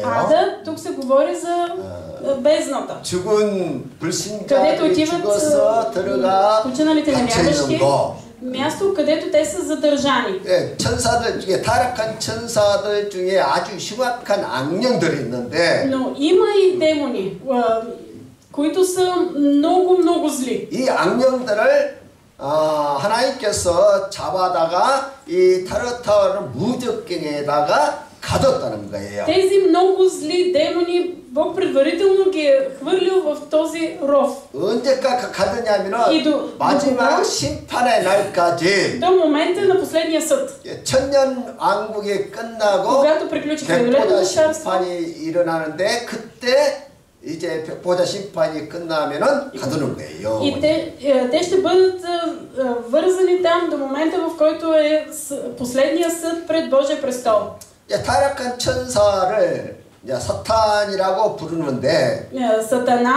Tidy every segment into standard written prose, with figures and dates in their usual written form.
Ада, тук се говори за бездната. 죽은 불신자들이 죽어서 들어가 갇혀 있는 거. място, където те са задържани. 천사들 중에 타락한 천사들 중에 아주 흉악한 악령들이 있는데. Но има и демони, които са много зли. 이 악령들을 하나님께서 잡아다가 이 타르타르 무적경에다가 가뒀다는 거예요. Тези много зли демони Бог предварително ги е хвърлил в този ров. 언제까지 가느냐면은 마지막 심판의 날까지. До момента на последния съд. 천년 왕국이 끝나고 백보자 심판이 일어나는데 그때 이제 백보자 심판이 끝나면은 가두는 거예요. И те ще бъдат вързани там до момента, в който е последния съд пред Божия престол. 타락한 천사를 사탄이라고 부르는데 사탄아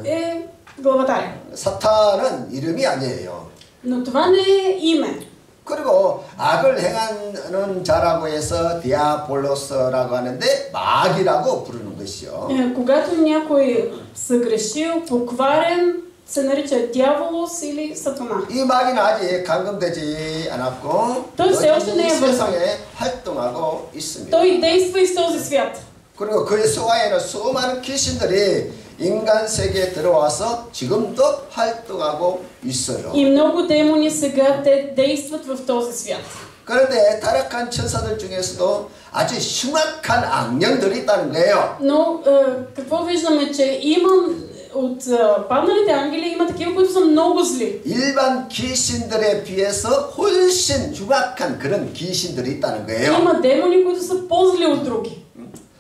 е главатаря. 사탄은 이름이 아니에요. Но това не е име. 그리고 악을 행하는 자라고 해서 디아볼로스라고 하는데 마귀라고 부르는 것이요. Когато някой съгрешил, покварен, се нарича дяволос или сатана. 이 마귀는 아직 감금되지 않았고 여전히 세상에 활동하고 있습니다. Той действа и в този свят. 그리고 그의 수하에는 수많은 귀신들이 인간 세계에 들어와서 지금도 활동하고 있어요. И много демони сега те действат в този свят. 그런데 타락한 천사들 중에서도 아주 흉악한 악령들이 있다는 거예요. Но какво виждаме, че има от падналите ангели има такива, които са много зли. 일반 귀신들에 비해서 훨씬 흉악한 그런 귀신들이 있다는 거예요. Има демони, които са по-зли от други.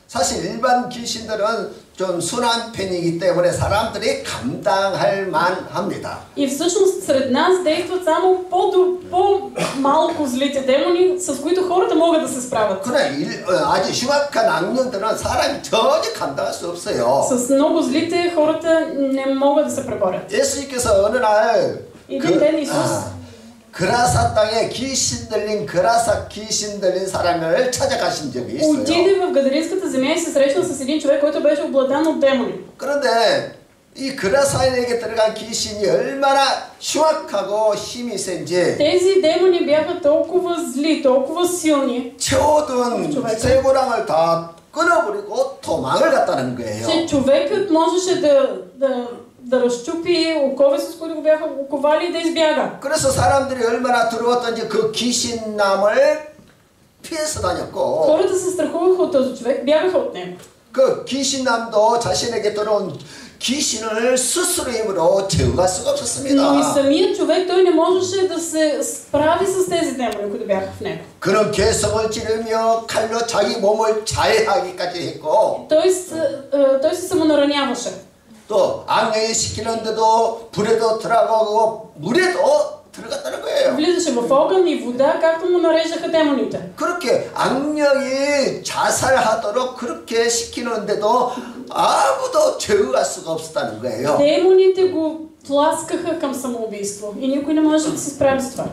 사실 일반 귀신들은 좀 순한 편이기 때문에 사람들이 감당할 만합니다. И всъщност сред нас действат само по-малко злите демони, с които хората могат да се справят. 그러나 아주 흉악한 악령들은 사람이 전혀 감당할 수 없어요. С много злите хората не могат да се преборят. 예수님께서 어느 날 един ден Исус 그라사 땅에 그라사 귀신 들린 사람을 찾아가신 적이 있어요. отиде в Гадаринската земя и се срещна с един човек, който беше обладан от демони. 그런데 이 그라사에게 들어간 귀신이 얼마나 흉악하고 힘이 센지 Тези демони бяха толкова зли, толкова силни, 채워둔 쇠고랑을 다 끊어버리고 도망을 갔다는 거예요. че човекът можеше да разчупи окови, с които го бяха оковали и да избяга. 그래서 사람들이 얼마나 두려웠던지 그 귀신남을 피해서 다녔고 Хората се страхуваха от този човек, бягаха от него. 그 귀신남도 자신에게 들어온 귀신을 스스로 힘으로 제어할 수가 없었습니다. Но и самият човек, той не можеше да се справи с тези демони, които бяха в него. 그는 개성을 찌르며 칼로 자기 몸을 자해하기까지 했고 той се самонараняваше. 또 악령이 시키는데도 불에도 들어가고 물에도 들어갔다는 거예요. Влизаше в огън и вода, както му нареждаха демоните. 그렇게 악령이 자살하도록 그렇게 시키는데도 아무도 제어할 수가 없었다는 거예요. Демоните го тласкаха към самоубийство и никой не може да се справи с това.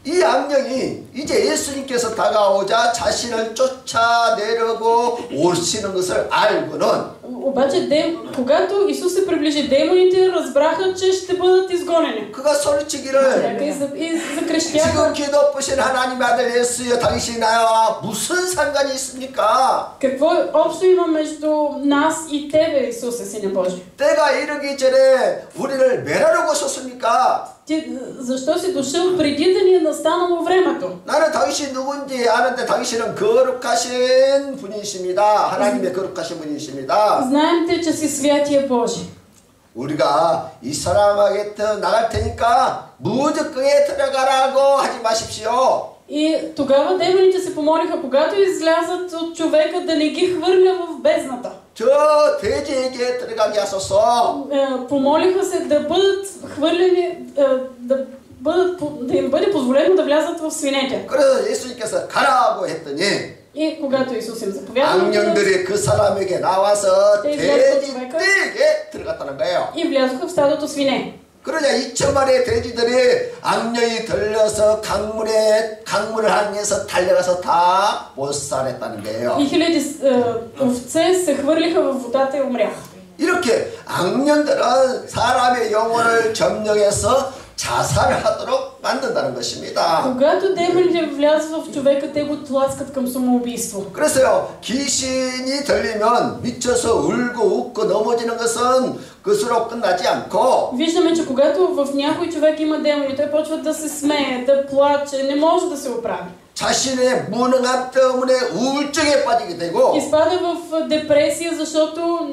이 악령이 이제 예수님께서 다가오자 자신을 쫓아내려고 오시는 것을 알고는 Обаче, когато Исус се приближи, демоните разбраха, че ще бъдат изгонени. 그가 소리치기를 И закрещяха. 지금 기도하신 하나님 아들 예수여 당신이 나와 무슨 상관이 있습니까? Какво общо има между нас и тебе, Исусе, Сине Божий? 때가 이르기 전에 우리를 멸하려고 오셨습니까? Защо си дошъл преди да ни е настанало времето? 나는 당신 누군지 아는데 당신은 거룩하신 분이십니다. 하나님의 거룩하신 분이십니다. Знаем те, че си святия Божий. 우리가 이 사람에게 나갈 테니까 무적궁에 들어가라고 하지 마십시오. И тогава демоните се помолиха, когато излязат от човека, да не ги хвърля в бездната. 저 돼지에게 들어가게 하소서. Помолиха се да бъдат хвърлени, да им бъде позволено да влязат в свинете. 그래서 예수님께서 가라고 했더니 И когато Исус им заповяда, 악령들이 그 사람에게 나와서 돼지에게 들어갔다는 거예요. и влязоха в стадото свине. 그러자 2천마리의 돼지들이 악령이 들려서 강물을 향해서 달려가서 다 몰살했다는 거예요. И хиляди овце се хвърлиха във водата и умряха. 이렇게 악령들은 사람의 영혼을 점령해서 자살하도록 만든다는 것입니다. Когато демоните влязат в човека, те го тласкат към самоубийство. 그래서요, 귀신이 들리면 미쳐서 울고 웃고 넘어지는 것은 그것으로 끝나지 않고 Виждаме, че когато в някой човек има демони, той почва да се смее, да плаче, не може да се оправи. 자신의 무능함 때문에 우울증에 빠지게 되고 Изпада в депресия, защото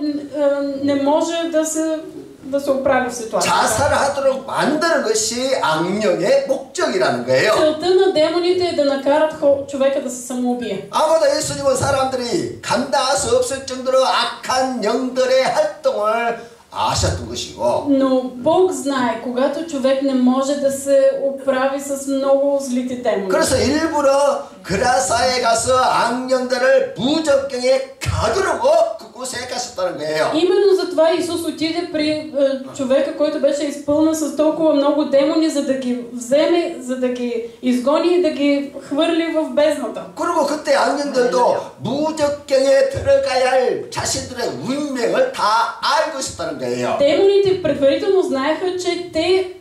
не може да се оправи в ситуацията. 자살하도록 만드는 것이 악령의 목적이라는 거예요. Целта на демоните е да накарат човека да се самоубие. 아마도 예수님은 사람들이 감당할 수 없을 정도로 악한 영들의 활동을 아셨던 것이고 Но Бог знае, когато човек не може да се оправи с много злите демони. 그래서 일부러 그라사에 가서 악령들을 무적경에 가두려고 그곳에 가셨다는 거예요. Именно затова Исус отиде при човека, който беше изпълнен с толкова много демони, за да ги вземе, за да ги изгони и да ги хвърли в бездната. 그리고 그때 악령들도 무적경에 들어가야 할 자신들의 운명을 다 알고 있었다는 거예요. Демоните предварително знаеха, че те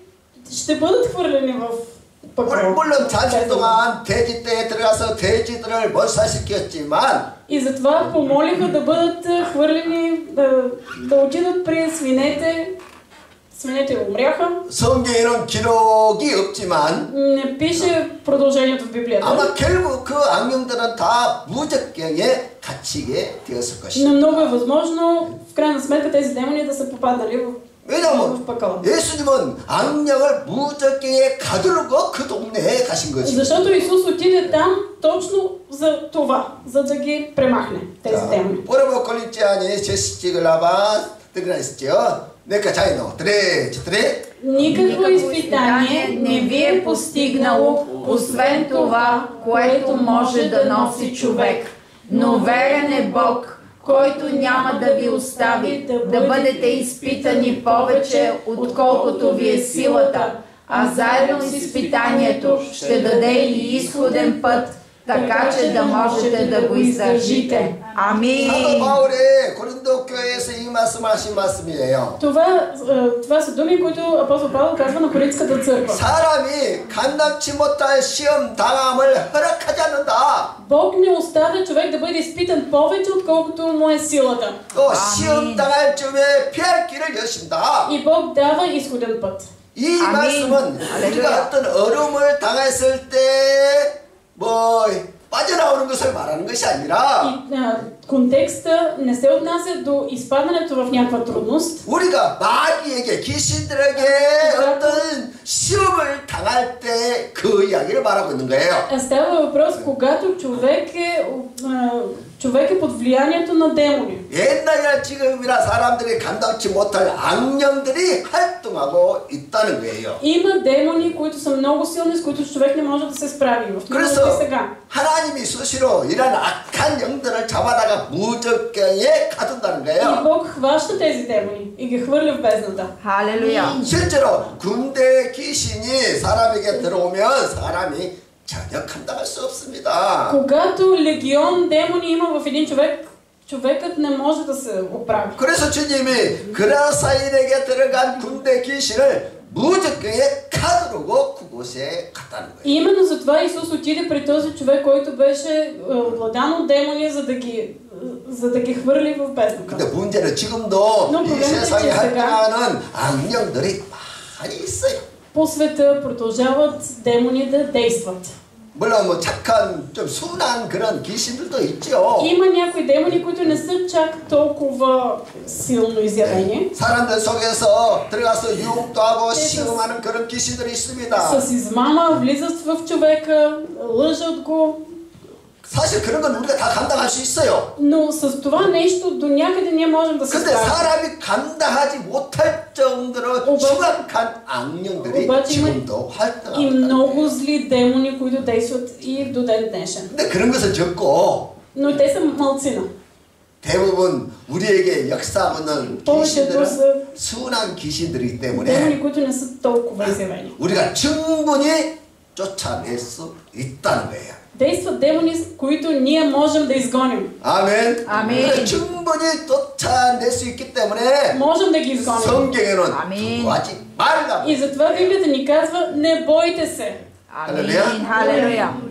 ще бъдат хвърлени в пъкъл. 물론 자주 동안 돼지떼에 들어가서 돼지들을 몰살시켰지만 И затова помолиха да бъдат хвърлени, да отидат при свинете. Свинете умряха. 성경에는 기록이 없지만 Не пише продължението в Библията. 아마 결국 그 악령들은 다 무적경에 갇히게 되었을 것입니다. Но много е възможно, в крайна сметка, тези демони да са попадали в 왜냐하면 пъкъла. 예수님은 악령을 무적경에 가두려고 그 동네에 가신 거지. Защото Исус отиде там точно за това, за да ги премахне тези демони. Първо Коринтияни 6 глава 13 нека заедно. 3. Никакво изпитание не ви е постигнало, освен това, което може да носи човек. Но верен е Бог, който няма да ви остави да бъдете изпитани повече, отколкото ви е силата, а заедно с изпитанието ще даде и изходен път, така че да можете да го издържите. Амин. 사도 바울이 고린도 교회에서 이 말씀하신 말씀이에요. Това са думи, които апостол Павел казва на Коринтската църква. 사람이 감당치 못할 시험 당함을 허락하지 않는다. Бог не оставя човек да бъде изпитан повече, отколкото му е силата. 또 시험 당할 쯤에 피할 길을 여신다. И Бог дава изходен път. 이 말씀은 우리가 어떤 어려움을 당했을 때 빠져나오는 것을 말하는 것이 아니라 контекста не се отнася до изпадането в някаква трудност. 우리가 마귀에게 귀신들에게 어떤 시험을 당할 때 그 이야기를 말하고 있는 거예요. Става въпрос, когато човек е под влиянието на демони. 옛날이나 지금이나 사람들이 감당치 못할 악령들이 활동하고 있다는 거예요. Има демони, които са много силни, с които човек не може да се справи. В миналото и сега. 하나님이 수시로 이런 악한 영들을 잡아다가 무적경에 가둔다는 И 거예요. Бог хваща тези демони и ги хвърля в бездната. 할렐루야. 실제로 군대 귀신이 사람에게 들어오면 사람이 전혀 감당할 수 없습니다. Когато легион демони има в един човек, човекът не може да се оправи. 그래서 주님이 그라사인에게 들어간 군대 귀신을 무적경에 가두르고 그곳에 갔다는 거예요. И именно затова Исус отиде при този човек, който беше обладан от демони, за да ги хвърли в бездната. 근데 문제는 지금도 이 세상에 활동하는 악령들이 많이 있어요. По света продължават демони да действат. 물론 뭐 착한 좀 순한 그런 귀신들도 있죠. Има някои демони, които не са чак толкова силно изявени. 사람들 속에서 들어가서 유혹도 하고 시험하는 그런 귀신들이 있습니다. С измама влизат в човека, лъжат го. 사실 그런 건 우리가 다 감당할 수 있어요. Но с това нещо до някъде ние можем да се 근데 справим. 사람이 감당하지 못할 정도로 심각한 악령들이 지금도 И 활동합니다. много зли демони, които действат и до ден днешен. 근데 그런 것은 적고 Но те са малцина. 대부분 우리에게 역사하는 повечето са 귀신들은 순한 귀신들이기 때문에 демони, които не са толкова изявени. 우리가 충분히 쫓아낼 수 있다는 거예요. Действат демони, които ние можем да изгоним. 아멘. 아멘. 충분히 쫓아낼 수 있기 때문에 Можем да ги изгоним. 성경에는 아멘. 두려워하지 말라. И затова Библията ни казва, не бойте се. 아멘. 할렐루야.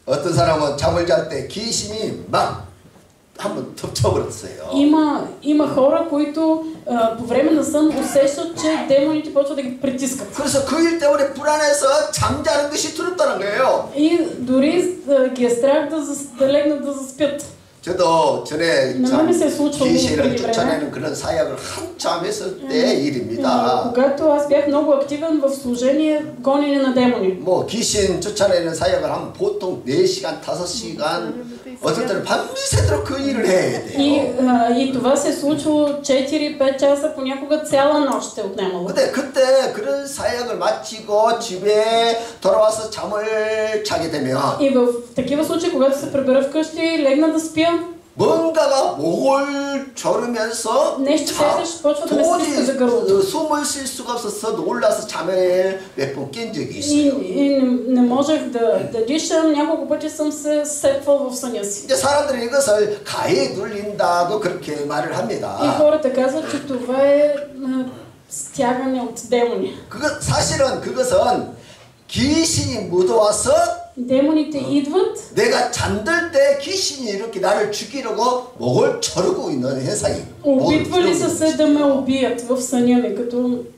어떤 사람은 잠을 잘 때 귀신이 막 한번 덮쳐버렸어요. Има хора, които по време на сън усещат, че демоните почват да ги притискат. 그래서 그 일 때문에 불안해서 잠자는 것이 두렵다는 거예요. И дори ги е страх да легнат да заспят. 저도 전에 참 се е случвало 귀신을 преди време. 쫓아내는 그런 사역을 한참 했을 때 일입니다. Когато аз бях много активен в служение гонене на демони. 뭐 귀신 쫓아내는 사역을 하면 보통 4시간, 5시간 어떨 때는 밤새도록 그 일을 해야 돼요. И това се е случвало 4-5 часа, понякога цяла нощ е отнемало. 근데 그때 그런 사역을 마치고 집에 돌아와서 잠을 자게 되면 И в такива случаи, когато се прибера вкъщи и легна да спя, 뭔가가 목을 조르면서 нещо сякаш почва да ме стиска за гърлото. 숨을 쉴 수가 없어서 놀라서 잠을 몇 번 깬 적이 있어요. И не можех да дишам, няколко пъти съм се сепвал в съня си. 이제 사람들이 이것을 가에 눌린다고 그렇게 말을 합니다. И хората казват, че това е стягане от демони. 사실은 그것은 귀신이 묻어와서 демоните идват. 내가 잠들 때 귀신이 이렇게 나를 죽이려고 목을 조르고 있는 현상이. Опитвали са се да ме убият в съня ми, като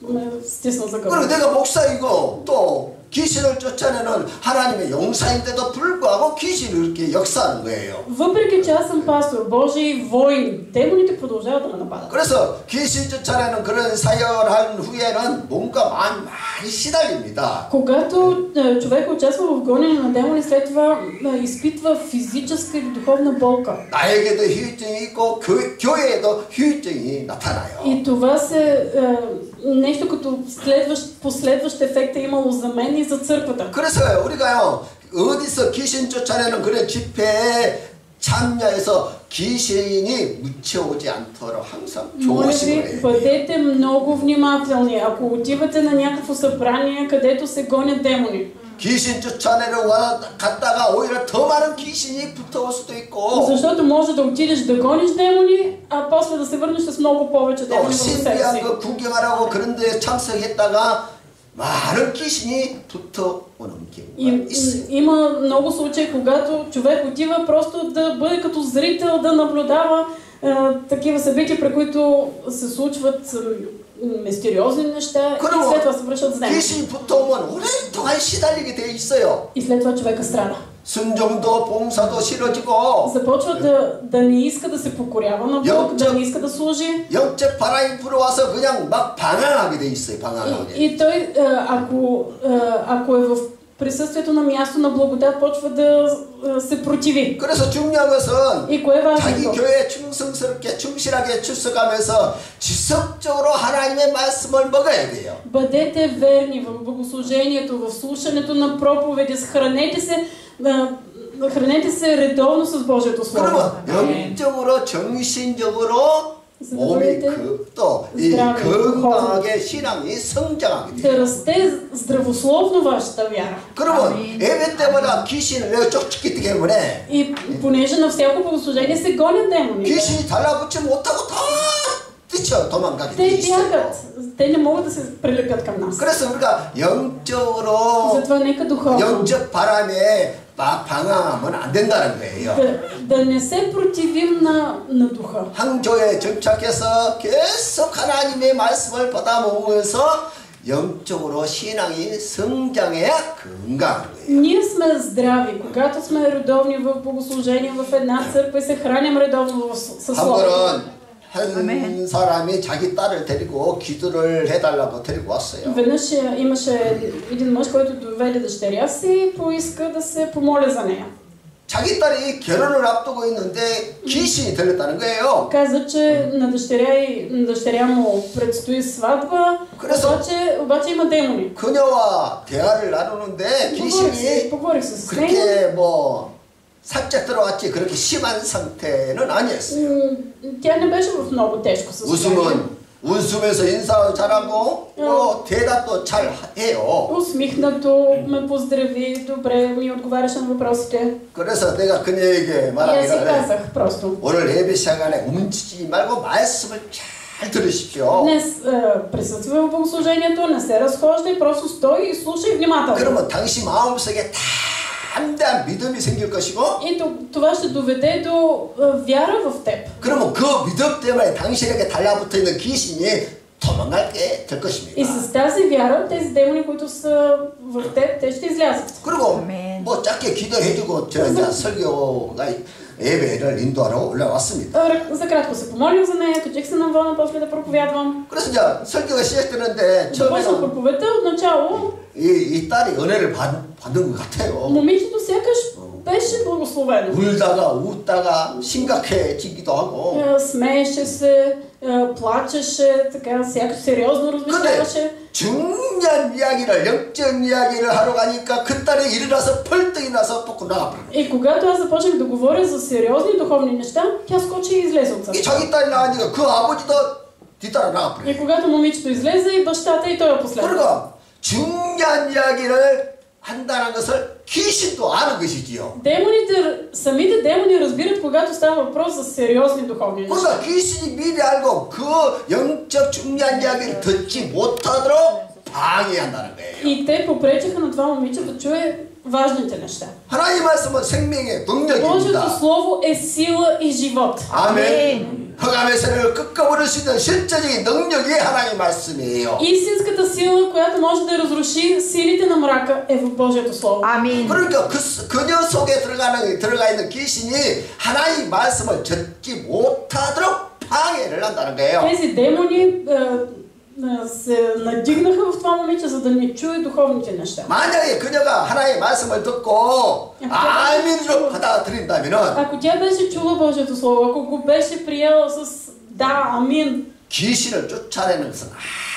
ме стисна за 그리고 гърба. 내가 목사이고 또 귀신을 쫓아내는 하나님의 용사인데도 불구하고 귀신이 이렇게 역사하는 거예요. Въпреки че аз съм пастор, Божий воин, демоните продължават да ме нападат. 그래서 귀신 쫓아내는 그런 사역을 한 후에는 뭔가 많이 시달립니다. Когато човек участва в гонене на демони, след това изпитва физическа и духовна болка. 나에게도 후유증이 있고 교회에도 후유증이 나타나요. И това се нещо като последващ ефект е имало за мен и за църквата. 그래서 우리가요 어디서 귀신 쫓아내는 그런 집회에 참여해서 귀신이 묻혀오지 않도록 항상 조심을 해야 돼요. Бъдете много внимателни, ако отивате на някакво събрание, където се гонят демони. 귀신 쫓아내러 갔다가 오히려 더 많은 귀신이 붙어올 수도 있고. Защото може да отидеш да гониш демони, а после да се върнеш с много повече демони в себе 신비한 си. 거 구경하라고 그런 데 참석했다가 많은 귀신이 붙어오는 경우가 있어요. Има много случаи, когато човек отива просто да бъде като зрител, да наблюдава такива събития, при които се случват мистериозни неща и след това се връщат с демони. 귀신이 붙어오면 오랫동안 시달리게 돼 있어요. И след това човека страда. 순종도 봉사도 싫어지고 Започва да не иска да се покорява на Бог, да не иска да служи. 영적 바람이 불어와서 그냥 막 방황하게 돼 있어요. 방황하게. И той, ако е в присъствието на място на благодат, почва да се противи. 그래서 중요한 것은 И кое е 자기 важното? 교회에 충성스럽게 충실하게 출석하면서 지속적으로 하나님의 말씀을 먹어야 돼요. Бъдете верни в богослужението, в слушането на проповеди, хранете се редовно с Божието Слово. 그러면 영적으로 정신적으로 몸이 또 이 건강하게 신앙이 성장하게 돼요. Да расте здравословно вашата вяра. 그러면 예배 때마다 귀신을 내가 쫓기 때문에 И понеже на всяко богослужение се гонят демони. 귀신이 달라붙지 못하고 다 뛰쳐 도망가게 돼 Те 있어요. бягат. Те не могат да се прилепят към нас. 그래서 우리가 영적으로 Затова нека духовно 영적 바람에 막 방황하면 안 된다는 거예요. да не се противим на духа. 항조에 정착해서 계속 하나님의 말씀을 받아 먹으면서 영적으로 신앙이 성장해야 건강한 거예요. Ние сме здрави, когато сме редовни в богослужение в една църква и се храним редовно със 한 Словото. 번은 한 사람이 자기 딸을 데리고 기도를 해달라고 데리고 왔어요. Веднъж имаше един мъж, който доведе дъщеря си и поиска да се помоля за нея. 자기 딸이 결혼을 앞두고 있는데 귀신이 들렸다는 거예요. Каза, че на дъщеря му предстои сватба, обаче има демони. 그녀와 대화를 나누는데 귀신이 Поговорих с нея. 그렇게 뭐 살짝 들어왔지 그렇게 심한 상태는 아니었어요. Тя не беше в много тежко състояние. 웃으면서 인사 잘하고 대답도 잘 해요. Усмихнато ме поздрави, добре ми отговаряше на въпросите. 그래서 내가 그녀에게 И аз си 말하기를 казах просто. 오늘 예배 시간에 움직이지 말고 말씀을 잘 들으십시오. Днес присъствай в богослужението, не се разхождай, просто стой и слушай внимателно. 그러면 당신 마음속에 담대한 믿음이 생길 것이고 И това ще доведе до вяра в теб. 그러면 그 믿음 때문에 당신에게 달라붙어 있는 귀신이 도망가게 될 И 것입니다. с тази вяра, тези демони, които са в теб, те ще излязат. 그리고 뭐 짧게 기도해주고 저 이제 설교가 예배를 인도하러 올라왔습니다. За кратко се помолих за нея, качих се на вълна, после да проповядвам. 그래서 이제 설교가 시작되는데 Започнах 처음에는 проповедта, отначало 이 딸이 은혜를 받는 것 같아요. момичето сякаш беше благословено. 울다가 웃다가 심각해지기도 하고. Смееше се, плачеше, така сякаш сериозно размишляваше. 중요한 이야기를 영적 이야기를 하러 가니까 그 딸이 일어나서 펄떡 일어나서 뻗고 나가버려. И когато аз започнах да говоря за сериозни духовни неща, тя скочи и излезе от 이 църква. 자기 딸이 나가니까 그 아버지도 뒤따라 나가버려. И когато момичето излезе, и бащата и той я последва. 그러니까 중요한 이야기를 한다는 것을 귀신도 아는 것이지요. Самите демони разбират, когато става въпрос за сериозни духовни неща. 그러니까 귀신이 미리 알고 그 영적 중요한 이야기를 듣지 못하도록 방해한다는 거예요. И те попречиха на това момиче да чуе важните неща. 하나님 말씀은 생명의 능력입니다. Божието слово е сила и живот. 아멘. 흑암의 세력을 꺾어버릴 수 있는 실제적인 능력이 하나님 말씀이에요. Истинската сила, която може да разруши силите на мрака, е в Божието слово. 아멘. 그러니까 그녀 속에 들어가 있는 귀신이 하나님 말씀을 듣지 못하도록 방해를 한다는 거예요. Тези демони се надигнаха в това момиче, за да не чуе духовните неща. 만약에 그녀가 하나님의 말씀을 듣고 아멘으로 받아들인다면은 Ако тя беше чула Божието слово, ако го беше приела с да, амин, 귀신을 쫓아내는 것은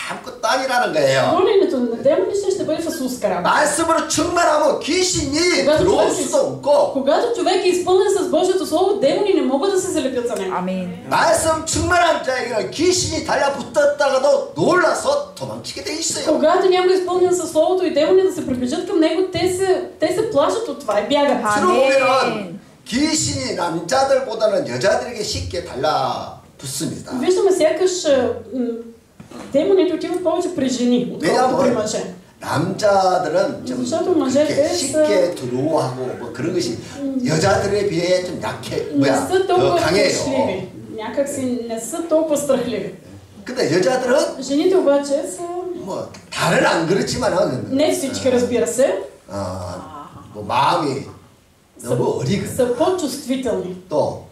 아무것도 아니라는 거예요. гоненето на демони ще бъде в Исуска работа. 말씀으로 충만하면 귀신이 들어올 수도 없고 Когато човек е изпълнен с Божието слово, демони не могат да се залепят за него. 아멘. 말씀 충만한 자에게는 귀신이 달라붙었다가도 놀라서 도망치게 돼 있어요. Когато някой е изпълнен със словото и демони да се приближат към него, те се плашат от това и бягат. 들어오면은 귀신이 남자들보다는 여자들에게 쉽게 달라붙습니다. Виждаме сякаш демоните отиват повече при жени, отколкото при мъже. 남자들은 좀 защото мъжете 그렇게 쉽게 들어오고 뭐 그런 것이 여자들에 비해 좀 약해 Не са 더 толкова 강해요. страхливи. Някак си не са толкова страхливи. 근데 여자들은 Жените обаче са... 뭐 다른 안 그렇지만은 Не всички, разбира се. 뭐 마음이 너무 어리거나 Са по-чувствителни. 또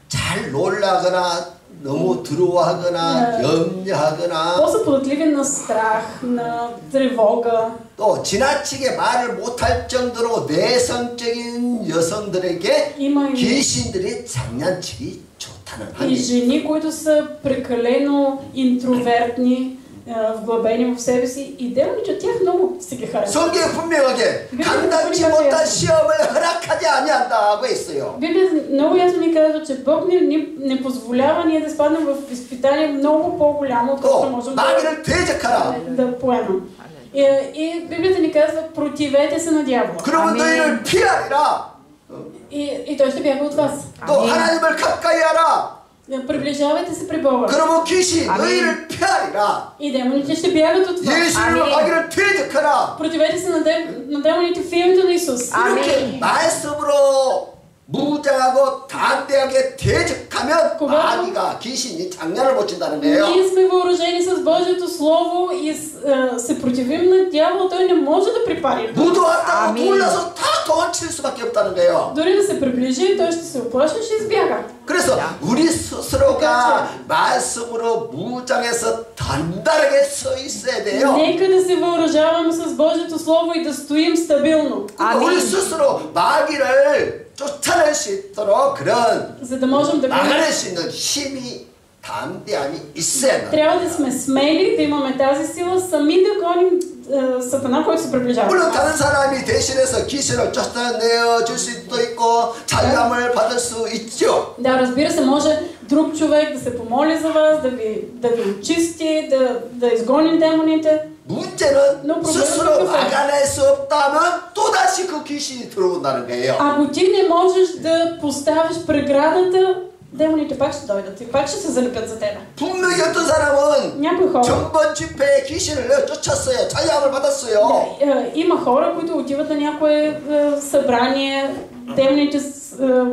잘 놀라거나 너무 두려워하거나 염려하거나 По-са податливи на страх, на тревога. 또 지나치게 말을 못할 정도로 내성적인 여성들에게 Има и 귀신들이 장난치기 좋다는 и 한이 жени, които са прекалено интровертни, вглъбени в себе си, и демоните от тях много си ги харесват. 성경에 분명하게 감당치 못할 시험을 허락하지 아니한다고 했어요. Библията много ясно ни казва, че Бог не позволява ние да спаднем в изпитание много по-голямо, отколкото можем 마귀를 대적하라. да поемем. И Библията ни казва, противете се на дявола. 그러면 너희를 피하리라. И той ще бяга от вас. 또 하나님을 가까이 하라. Приближавайте се при Бога. 그러면 귀신 너희를 피하리라. И демоните ще бягат от вас. 예수를 마귀를 대적하라. Противете се на демоните в името на Исус. 이렇게 말씀으로 무장하고 담대하게 대적하면 마귀가 귀신이 장난을 못 친다는 거예요. Ние сме въоръжени с Божието Слово и се противим на дявола, той не може да припари. 무도한다고 놀라서 다 도망칠 수밖에 없다는 거예요. Дори да се приближи, той ще се оплаши и ще избяга. 그래서 우리 스스로가 말씀으로 무장해서 단단하게 서 있어야 돼요. Нека да се въоръжаваме с Божието Слово и да стоим стабилно. 우리 스스로 마귀를 쫓아낼 수 있도록 그런 За да можем да 막아낼 수 있는 힘이 담대함이 있어야 한다. Трябва да сме смели, да имаме тази сила, сами да гоним Сатана, който се приближава. 물론 다른 사람이 대신해서 귀신을 쫓아내어 줄 수도 있고 자유함을 받을 수 있죠. Да, разбира се, може друг човек да се помоли за вас, да ви очисти, да изгони демоните. 문제는 스스로 막아낼 수 없다면 또다시 그 귀신이 들어온다는 거예요. Ако ти не можеш да поставиш преградата, демоните пак ще дойдат и пак ще се залепят за теб. 분명히 어떤 사람은 Някои хора. 전번 집회에 귀신을 쫓았어요. 자유함을 받았어요. Има хора, които отиват на някое събрание, демоните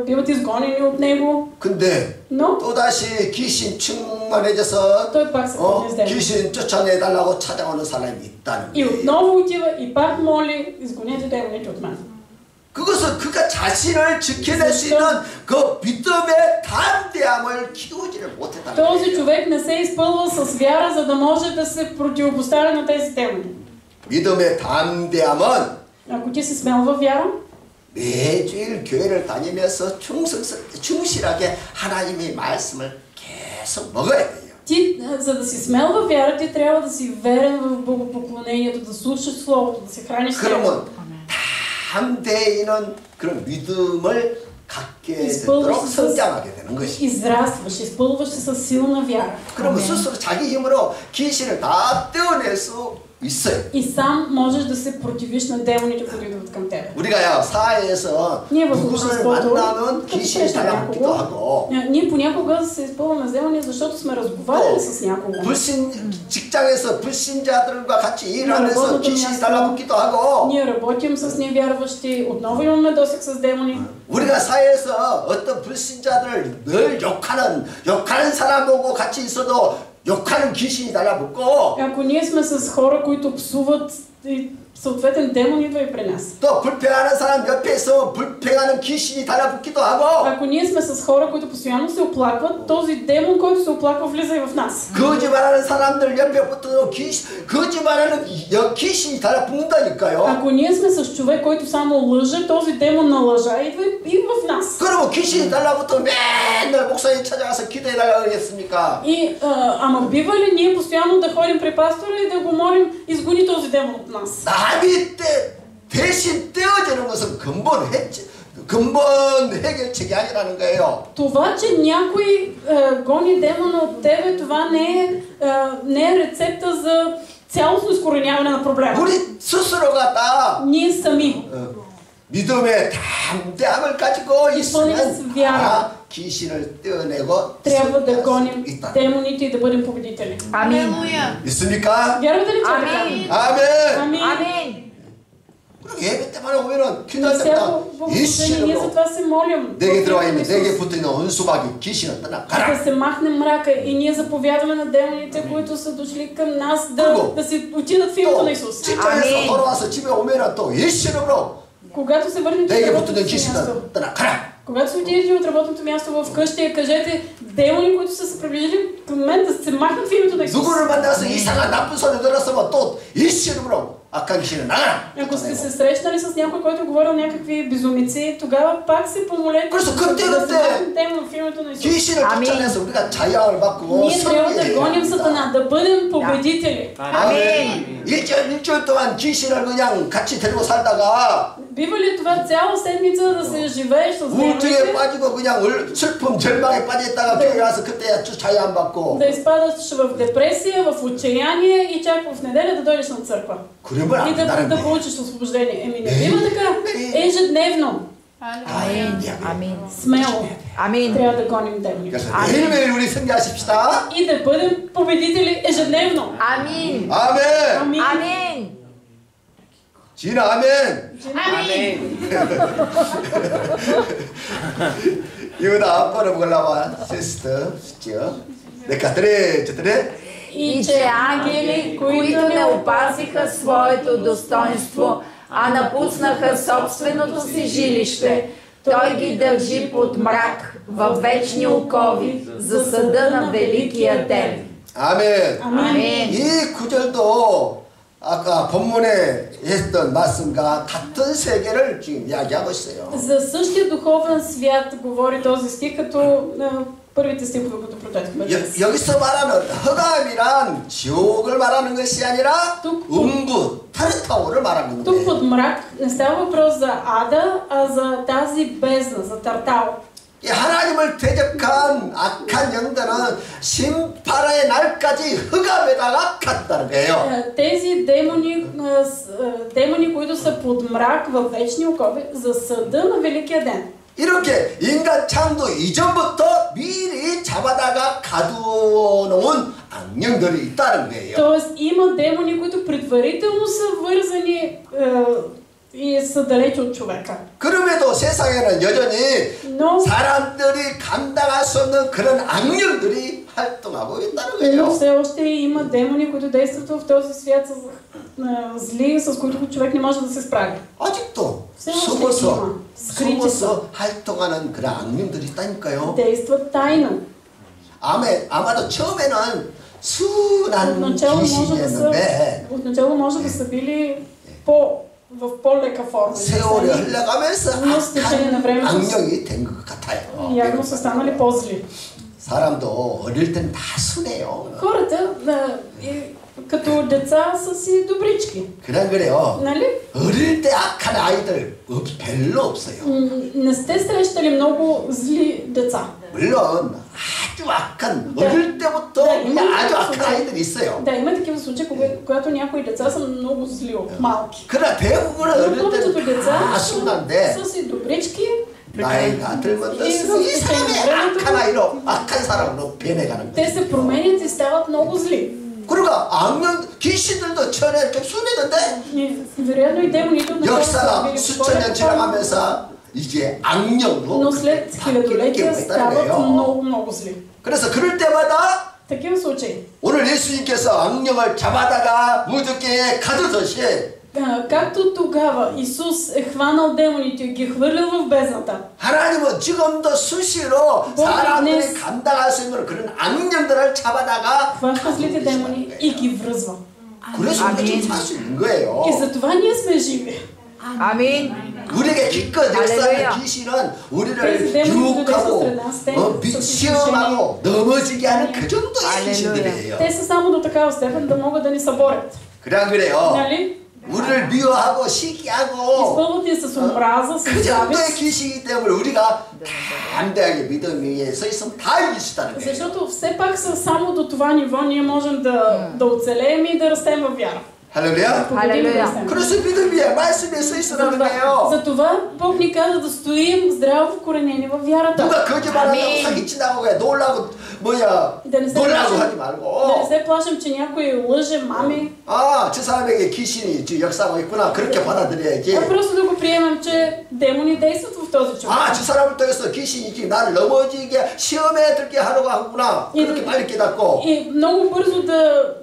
биват изгонени от него. 근데 Но 또다시 귀신 충만해져서 той пак се пълни с демони. 귀신 쫓아내달라고 찾아오는 사람이 있다는 И 거예요. отново отива и пак моли, изгонете демоните от мен. 그것은 그가 자신을 지켜낼 수 있는 그 믿음의 담대함을 키우지를 못했다는 Този 거예요. човек не се изпълва с вяра, за да може да се противопоставя на тези демони. 믿음의 담대함은 Ако ти си смел във вяра, 매주일 교회를 다니면서 충실하게 하나님의 말씀을 계속 먹어야 돼요. ти, за да си смел във вяра, ти трябва да си верен в богопоклонението, да слушаш Словото, да се храниш с него. 그러면 담대히 있는 그런 믿음을 갖게 되도록 성장하게 되는 것이. Израстваш, изпълваш се с силна вяра. 그러면 스스로 자기 힘으로 귀신을 다 떼어낼 수 있어요. И сам можеш да се противиш на демоните, които идват към теб. 우리가요 사회에서 누구를 만나면 귀신이 달라붙기도 하고. Ние понякога се изпълваме с демони, защото сме разговаряли с някого. 직장에서 불신자들과 같이 일하면서 귀신이 달라붙기도 하고. Ние работим с невярващи, отново имаме досег с демони. 우리가 사회에서 어떤 불신자들을 늘 욕하는 사람 보고 같이 있어도 욕하는 귀신이 달라붙고. Ако ние сме с хора, които псуват, съответен демон идва и при нас. 또 불평하는 사람 옆에 있으면 불평하는 귀신이 달라붙기도 하고. Ако ние сме с хора, които постоянно се оплакват, този демон, който се оплаква, влиза и в нас. 거짓말하는 사람들 옆에 붙어도 거짓말하는 귀신이 달라붙는다니까요. Ако ние сме с човек, който само лъже, този демон на лъжа идва и в нас. 그러면 귀신이 달라붙으면 맨날 목사님 찾아가서 기도해달라고 그러겠습니까? И, ама бива ли ние постоянно да ходим при пастора и да го молим, изгони този демон от нас? 남이 대신 떼어지는 것은 근본 해결책이 아니라는 거예요. Това, че някой гони демона от тебе, това не е рецепта за цялостно изкореняване на проблема. 우리 스스로가 다 Ние сами. 믿음의 담대함을 가지고 있으면 다 귀신을 떼어내고 трябва да гоним 있다. демоните и да бъдем победители. Амин. 믿습니까? Вярвате ли, че е така? Амин. 아멘. Амин. Амин. 예배 때만 오면은 На 기도할 всяко 때마다 богослужение ние за това се молим. 내게 들어와 있는 내게 붙어 있는 원수마귀 귀신을 떠나가라. Да се махне мрака и ние заповядаме на демоните, които са дошли към нас, да си отидат в името на Исус. 직장에서 돌아와서 집에 오면은 또 예수 이름으로 Когато се върнете 내게 от 붙는 работното 귀신을 място, 떠나가라. когато се отидете от работното място в къща, кажете демони, които са се приближили към мен, да се махнат в името на Исус. 누구를 만나서 이상한 나쁜 소리 들었으면 또 예수 이름으로 악한 귀신을 나가라. Ако сте се срещнали с някой, който е говорил някакви безумици, тогава пак се позволете 그래서 да 그때 се махнем демон в името на Исус. 귀신을 쫓아내서 우리가 자유함을 받고 Ние трябва да гоним Сатана, да бъдем победители. 아멘. 일주일 동안 귀신을 그냥 같이 데리고 살다가 Бива ли това цяла седмица да се живееш с 우울증에 демоните, 빠지고 그냥 슬픔 절망에 빠져있다가 교회 와서 그때 자유함 받고 да изпадаш в депресия, в отчаяние и чак в неделя да дойдеш на църква 그러면 и 안 된다는 да 거예요. получиш освобождение? Еми не бива така. Ежедневно, Амин. Амин. смело Амин. трябва да гоним демони. 그래서 매일매일 우리 승리하십시다. И да бъдем победители ежедневно. Амин. 아멘. Амин. Амин. 지나 아멘. Амин. 이거다 아빠를 먹으려고 세스터 시켜. 내가 드레. И че ангели, които не опазиха своето достоинство, а напуснаха собственото си жилище, той ги държи под мрак във вечни окови за съда на великия ден. 아멘. Амин. 이 구절도 아까 본문에 했던 말씀과 같은 세계를 지금 이야기하고 있어요. За същия духовен свят говори този стих, като първите стихове, които прочетохме. 여기서 말하는 흑암이란 지옥을 말하는 것이 아니라 음부, 타르타오를 말하는 Тук 거예요. под мрак не става въпрос за ада, а за тази бездна, за Тартал. 이 하나님을 대적한 악한 영들은 심판의 날까지 흑암에다가 갔다는 거예요. Тези демони, които са под мрак във вечни окови, за съда на Великия ден. 이렇게 인간 창조 이전부터 미리 잡아다가 가두어놓은 악령들이 있다는 거예요. Тоест има демони, които предварително са вързани и са далеч от човека. 그럼에도 세상에는 여전히 Но 사람들이 감당할 수 없는 그런 악령들이 활동하고 있다는 но 거예요. все още има демони, които действат в този свят с зли, с които човек не може да се справи. 아직도 все още има. Скрити са. 숨어서 활동하는 그런 악령들이 있다니까요. Действат тайно. 아마도 처음에는 순한 귀신이었는데 Отначало може да са били в по-лека форма. 세월이 흘러가면서 Но с течение на времето 악령이 된 것 같아요. явно са станали по-зли. 사람도 어릴 땐 다 순해요. Хората като деца са си добрички. 그냥 그래요. Нали? 어릴 때 악한 아이들 별로 없어요. Не сте срещали много зли деца. 물론 아주 악한 어릴 때부터 그냥 아주 악한 아이들이 있어요. Да, има такива случаи, когато някои деца са много зли от малки. 그러나 대부분은 어릴 повечето 때는 деца 다 순한데 са си добрички. 나이가 들면 이 사람이 악한 아이로 악한 사람으로 변해가는 Те 거예요. се променят и стават много зли. 그러니까 악령 귀신들도 전에 좀 순했는데 Вероятно и демоните от началото са 역사가 били 수천 년 지나가면서 이제 악령으로 но след хилядолетия стават много зли. 그래서 그럴 때마다 Такива случаи. 오늘 예수님께서 악령을 잡아다가 무적기에 가두듯이 Както тогава Исус е хванал демоните и ги хвърлял в бездната. 하나님은 지금도 수시로 사람들이 감당할 수 있는 그런 악령들을 잡아다가 хваща злите демони и ги връзва. 그래서 우리가 좀 살 수 있는 거예요. И затова ние сме живи. 아멘. 우리에게 기껏 역사하는 귀신은 우리를 유혹하고 시험하고 넘어지게 하는 그 정도의 귀신들이에요. Те са само до такава степен да могат да ни съборят. 그래 안 그래요? Нали? 우리를 미워하고 시기하고 изпълват ни с омраза, с 그 정도의 завист. 귀신이기 때문에 우리가 담대하게 믿음 위에 서 있으면 다 이길 수 있다는 거예요. Защото все пак са само до това ниво ние можем да оцелеем и да растем във вяра. 할렐루야. 할렐루야. 그래서 믿음 위에 말씀에 서 있으라는 거예요. затова Бог ни каза да стоим здраво вкоренени във вярата. 누가 거짓말하고 사기친다고 그래 놀라고 뭐야 놀라고 하지 Да 말고. не се плашим, че някой лъже, мами. 저 사람에게 귀신이 역사하고 있구나 그렇게 받아들여야지. Просто да го приемем, че демони действат в този човек. 저 사람을 통해서 귀신이 지금 나를 넘어지게 시험에 들게 하려고 하구나 그렇게 빨리 깨닫고. И много бързо да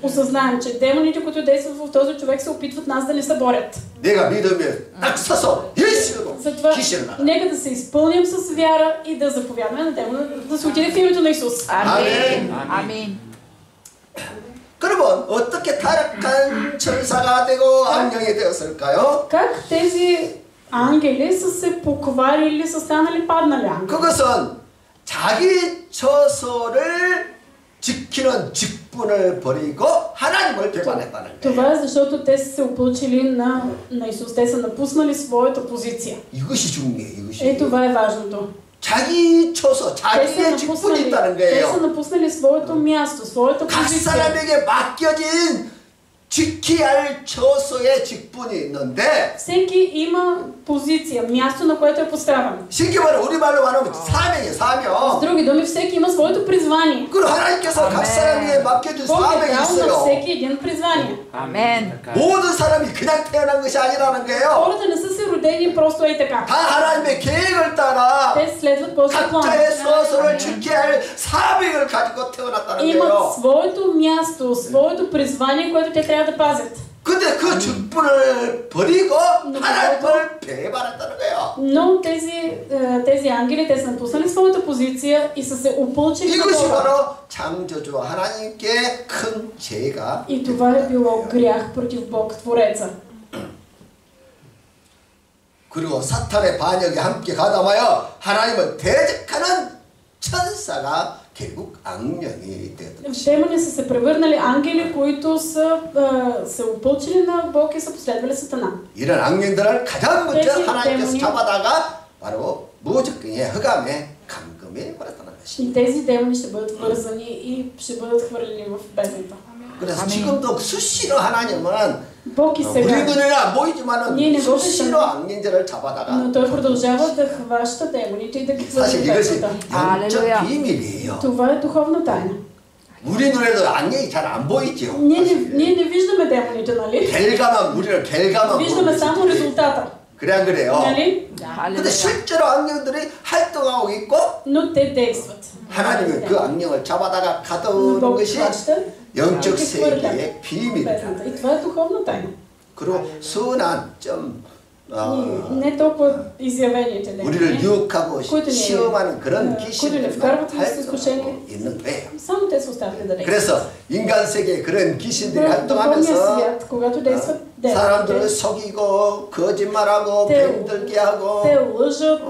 осъзнаем, че демоните, които действат в този човек, се опитват нас да ни съборят. 내가 믿으면 딱 서서 예수로 Затова 귀신을 나가. нека да се изпълним с вяра и да заповядаме на демона да се отиде в името на Исус. 아멘. 아멘. 그러면 어떻게 타락한 천사가 되고 악령이 되었을까요? Как тези ангели са се покварили, са станали паднали ангели? 그것은 자기 처소를 지키는 직분을 버리고 하나님을 배반했다는 거예요. Това е защото те са се опълчили на Исус. Те са напуснали своята позиция. 이것이 중요해요. 이것이. Това е важното. 자기 처소, Те 자기의 직분이 있다는 са 거예요. напуснали своето място, своята 각 позиция. 사람에게 맡겨진 지켜야 할 처소의 직분이 있는데 Всеки има позиция, място, на което е поставен. 쉽게 말해 우리말로 말하면 사명이에요. С 사명. други думи, всеки има своето призвание. 그리고 하나님께서 각 사람에게 맡겨준 Бог е 사명이 дал на 있어요. всеки един призвание. 아멘. 모든 사람이 그냥 태어난 것이 아니라는 거예요. Хората не са се родени просто ей така. 다 하나님의 계획을 따라 Те следват Божия план. 각자의 서서를 지켜야 할 사명을 가지고 태어났다는 Имат 거예요. своето място, своето призвание, което те трябва да пазят. 근데 그 직분을 버리고 하나님을 배반했다는 거예요. Но тези ангели, те са напуснали своята позиция и са се опълчили на 이것이 Бога. 바로 창조주 하나님께 큰 죄가. И това е било грях против Бог, Твореца. 그리고 사탄의 반역이 함께 가담하여 하나님을 대적하는 역사가 결국 악령이 되었던 것입니다. Демони са се превърнали ангели, които са се опълчили на Бог и са последвали Сатана. 이런 악령들을 가장 먼저 тези 하나님께서 демони- 잡아다가 바로 무적경의 흑암에 감금해 버렸다는 것입니다. И тези демони ще бъдат вързани и ще бъдат хвърлени в бездната. 그래서 아멘. 지금도 수시로 하나님은 Бог и 우리 сега. 눈에는 안 보이지만은 ние не го 수시로 виждаме, 악령들을 잡아다가 но той продължава да хваща демоните и да ги хвърли 사실 в 이것이 бездната. 영적 할렐루야. 비밀이에요. Това е духовна тайна. 우리 눈에도 악령이 잘 안 보이죠. Ние не виждаме демоните, нали? 결과만 우리는 결과만 Виждаме само 보이지. резултата. 그래 안 그래요? Нали? 근데 할렐루야. 실제로 악령들이 활동하고 있고 Но те действат. 하나님은 그 악령을 잡아다가 가둬오는 Бог 것이 хваща 영적 и хвърля 세계의 в 비밀이다. бездната. И това е духовна тайна. 그리고 선한 좀 Не толкова изявените 우리를 демони. 유혹하고 които ни- 시험하는 그런 които ни 귀신들만 вкарват в 활동하고 изкушение. 있는 거예요. Само те са оставили да действат. 그래서 인간 세계에 그런 귀신들이 В духовния 활동하면서 свят, когато действат 사람들을 демоните, 속이고 거짓말하고 те, 병들게 하고 те лъжат,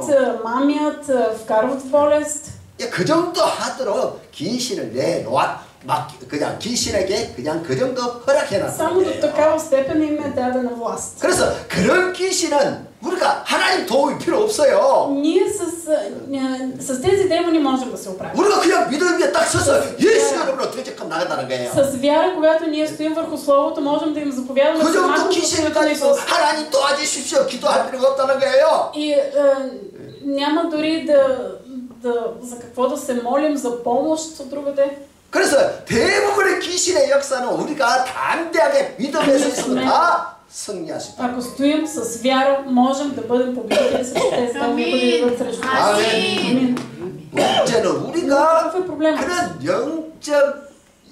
мамят, вкарват в болест. 그 정도 하도록 귀신을 내놓아 막 그냥 귀신에게 그냥 그 정도 허락해놨단 Само до 거예요. такава степен им е дадена власт. 그래서 그런 귀신은 우리가 하나님 도움이 필요 없어요. Ние с тези демони можем да се оправим. 우리가 그냥 믿음 위에 딱 서서 예수 이름으로 퇴직하면 나간다는 거예요. С вяра, когато ние стоим върху Словото, можем да им заповядаме 그 да се 정도 махнат от 귀신을 името на 가지고 Исус. 하나님 도와주십시오 기도할 필요가 없다는 거예요. И няма дори за какво да се молим за помощ от другаде. 그래서 대부분의 귀신의 역사는 우리가 담대하게 믿음에서 있으면 다 승리할 수 있다. Ако стоим с вяра, можем да бъдем победители срещу тези демони, които идват срещу нас. 아멘. 문제는 우리가 Какъв е проблемът? 그런 영적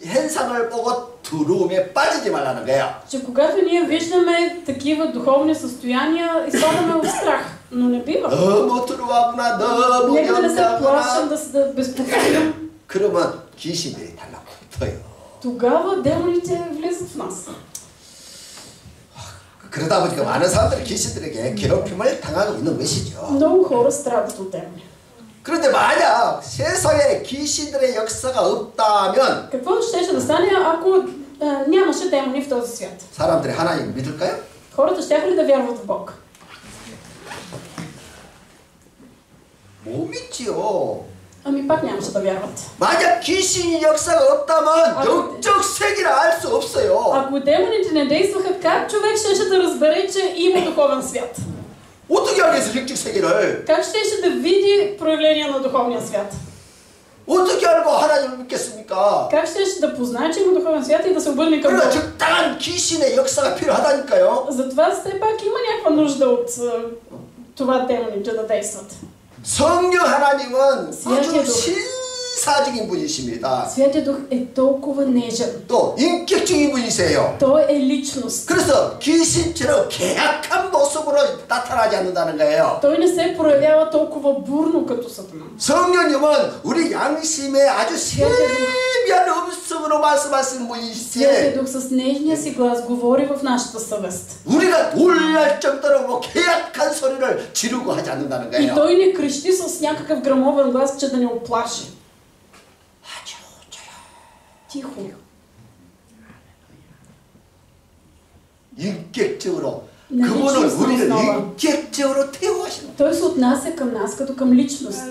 현상을 보고 두려움에 빠지지 말라는 거예요. Че когато ние виждаме такива духовни състояния, изпадаме в страх. Но не бива. 너무 두려워하거나 너무 Нека да не се плашим, 염려하거나 да се безпокоим. 그러면 귀신들이 달라붙어요. Тогава демоните влизат в нас. 그러다 보니까 많은 사람들이 귀신들에게 괴롭힘을 당하고 있는 것이죠. Много хора страдат от демони. 그런데 만약 세상에 귀신들의 역사가 없다면 Какво щеше да стане, ако нямаше демони в този свят? 사람들이 하나님을 믿을까요? Хората щяха ли да вярват в Бог? 못 믿지요. Ами пак нямаше да вярват. 만약 귀신의 역사가 없다면 영적 세계를 알 수 없어요. Ако демоните не действаха, как човек щеше да разбере, че има духовен свят? 어떻게 알겠어 영적 세계를? Как щеше да види проявление на духовния свят? 어떻게 알고 하나님을 믿겠습니까? Как щеше да познае, че има духовен свят и да се обърне към 그러나 Бог? 적당한 귀신의 역사가 필요하다니까요. Затова все пак има някаква нужда от това демоните да действат. 성령 하나님은 Святия 아주 Дух. 신사적인 분이십니다. Святия Дух е толкова нежен. 또 인격적인 분이세요. Той е личност. 그래서 귀신처럼 계약한 모습으로 나타나지 않는다는 거예요. Той не се проявява толкова бурно като Сатана. 성령님은 우리 양심에 아주 세미한 음성으로 말씀하시는 Святия 분이시지 Дух с нежния си глас говори в нашата съвест. 우리가 놀랄 정도로 뭐 계약한 소리를 지르고 하지 않는다는 И 거예요. той не крещи с някакъв грамовен глас, че да ни оплаши. 아주 조용. Тихо. 인격적으로 나 그분은 личностна 우리를 основа. 인격적으로 태워하시는 Той се отнася към нас като към личност.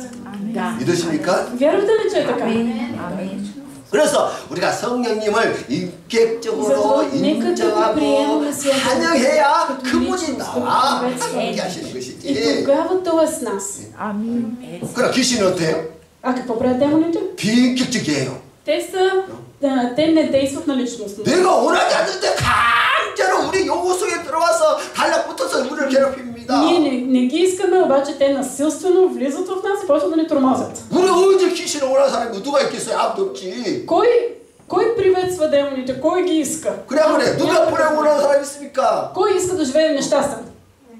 Да. 믿으십니까? Вярвате ли, че е така? 아멘. 그래서 우리가 성령님을 인격적으로 그래서 내가 인정하고 приемаме Святия Дух 환영해야 като 그분이 личност, 나와 като човек. 함께 하시는 И 것이지. тогава той е с нас. 아멘. 그럼 귀신은 어때요? А какво правят демоните? 비인격적이에요. Те не действат на личност. 내가 원하지 않는데 강제로 우리 요구 속에 들어와서 달라붙어서 우리를 괴롭힙니다. Ние не ги искаме, обаче те насилствено влизат в нас и почват да ни тормозят. 우리 언제 귀신을 원하는 사람이 누가 있겠어요? 아무도 없지. Кой приветства демоните? Кой ги иска? 그래 안 그래? 누가 불행 원하는 사람이 있습니까? Кой иска да живее нещастен?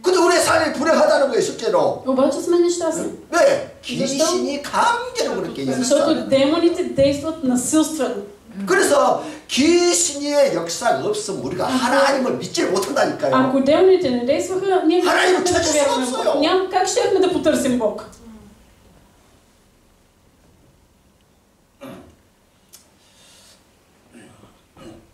근데 우리의 삶이 불행하다는 거예요, 실제로. Обаче сме нещастни. 왜? 귀신이 강제로 그렇게 Защото 역사. демоните действат насилствено. 그래서 귀신의 역사가 없으면 우리가 하나님을 믿지 못한다니까요. Ако демоните не действаха, ние 하나님을 не 찾을 да 수가 повярваме в 없어요. Бог. Как щехме да потърсим Бог?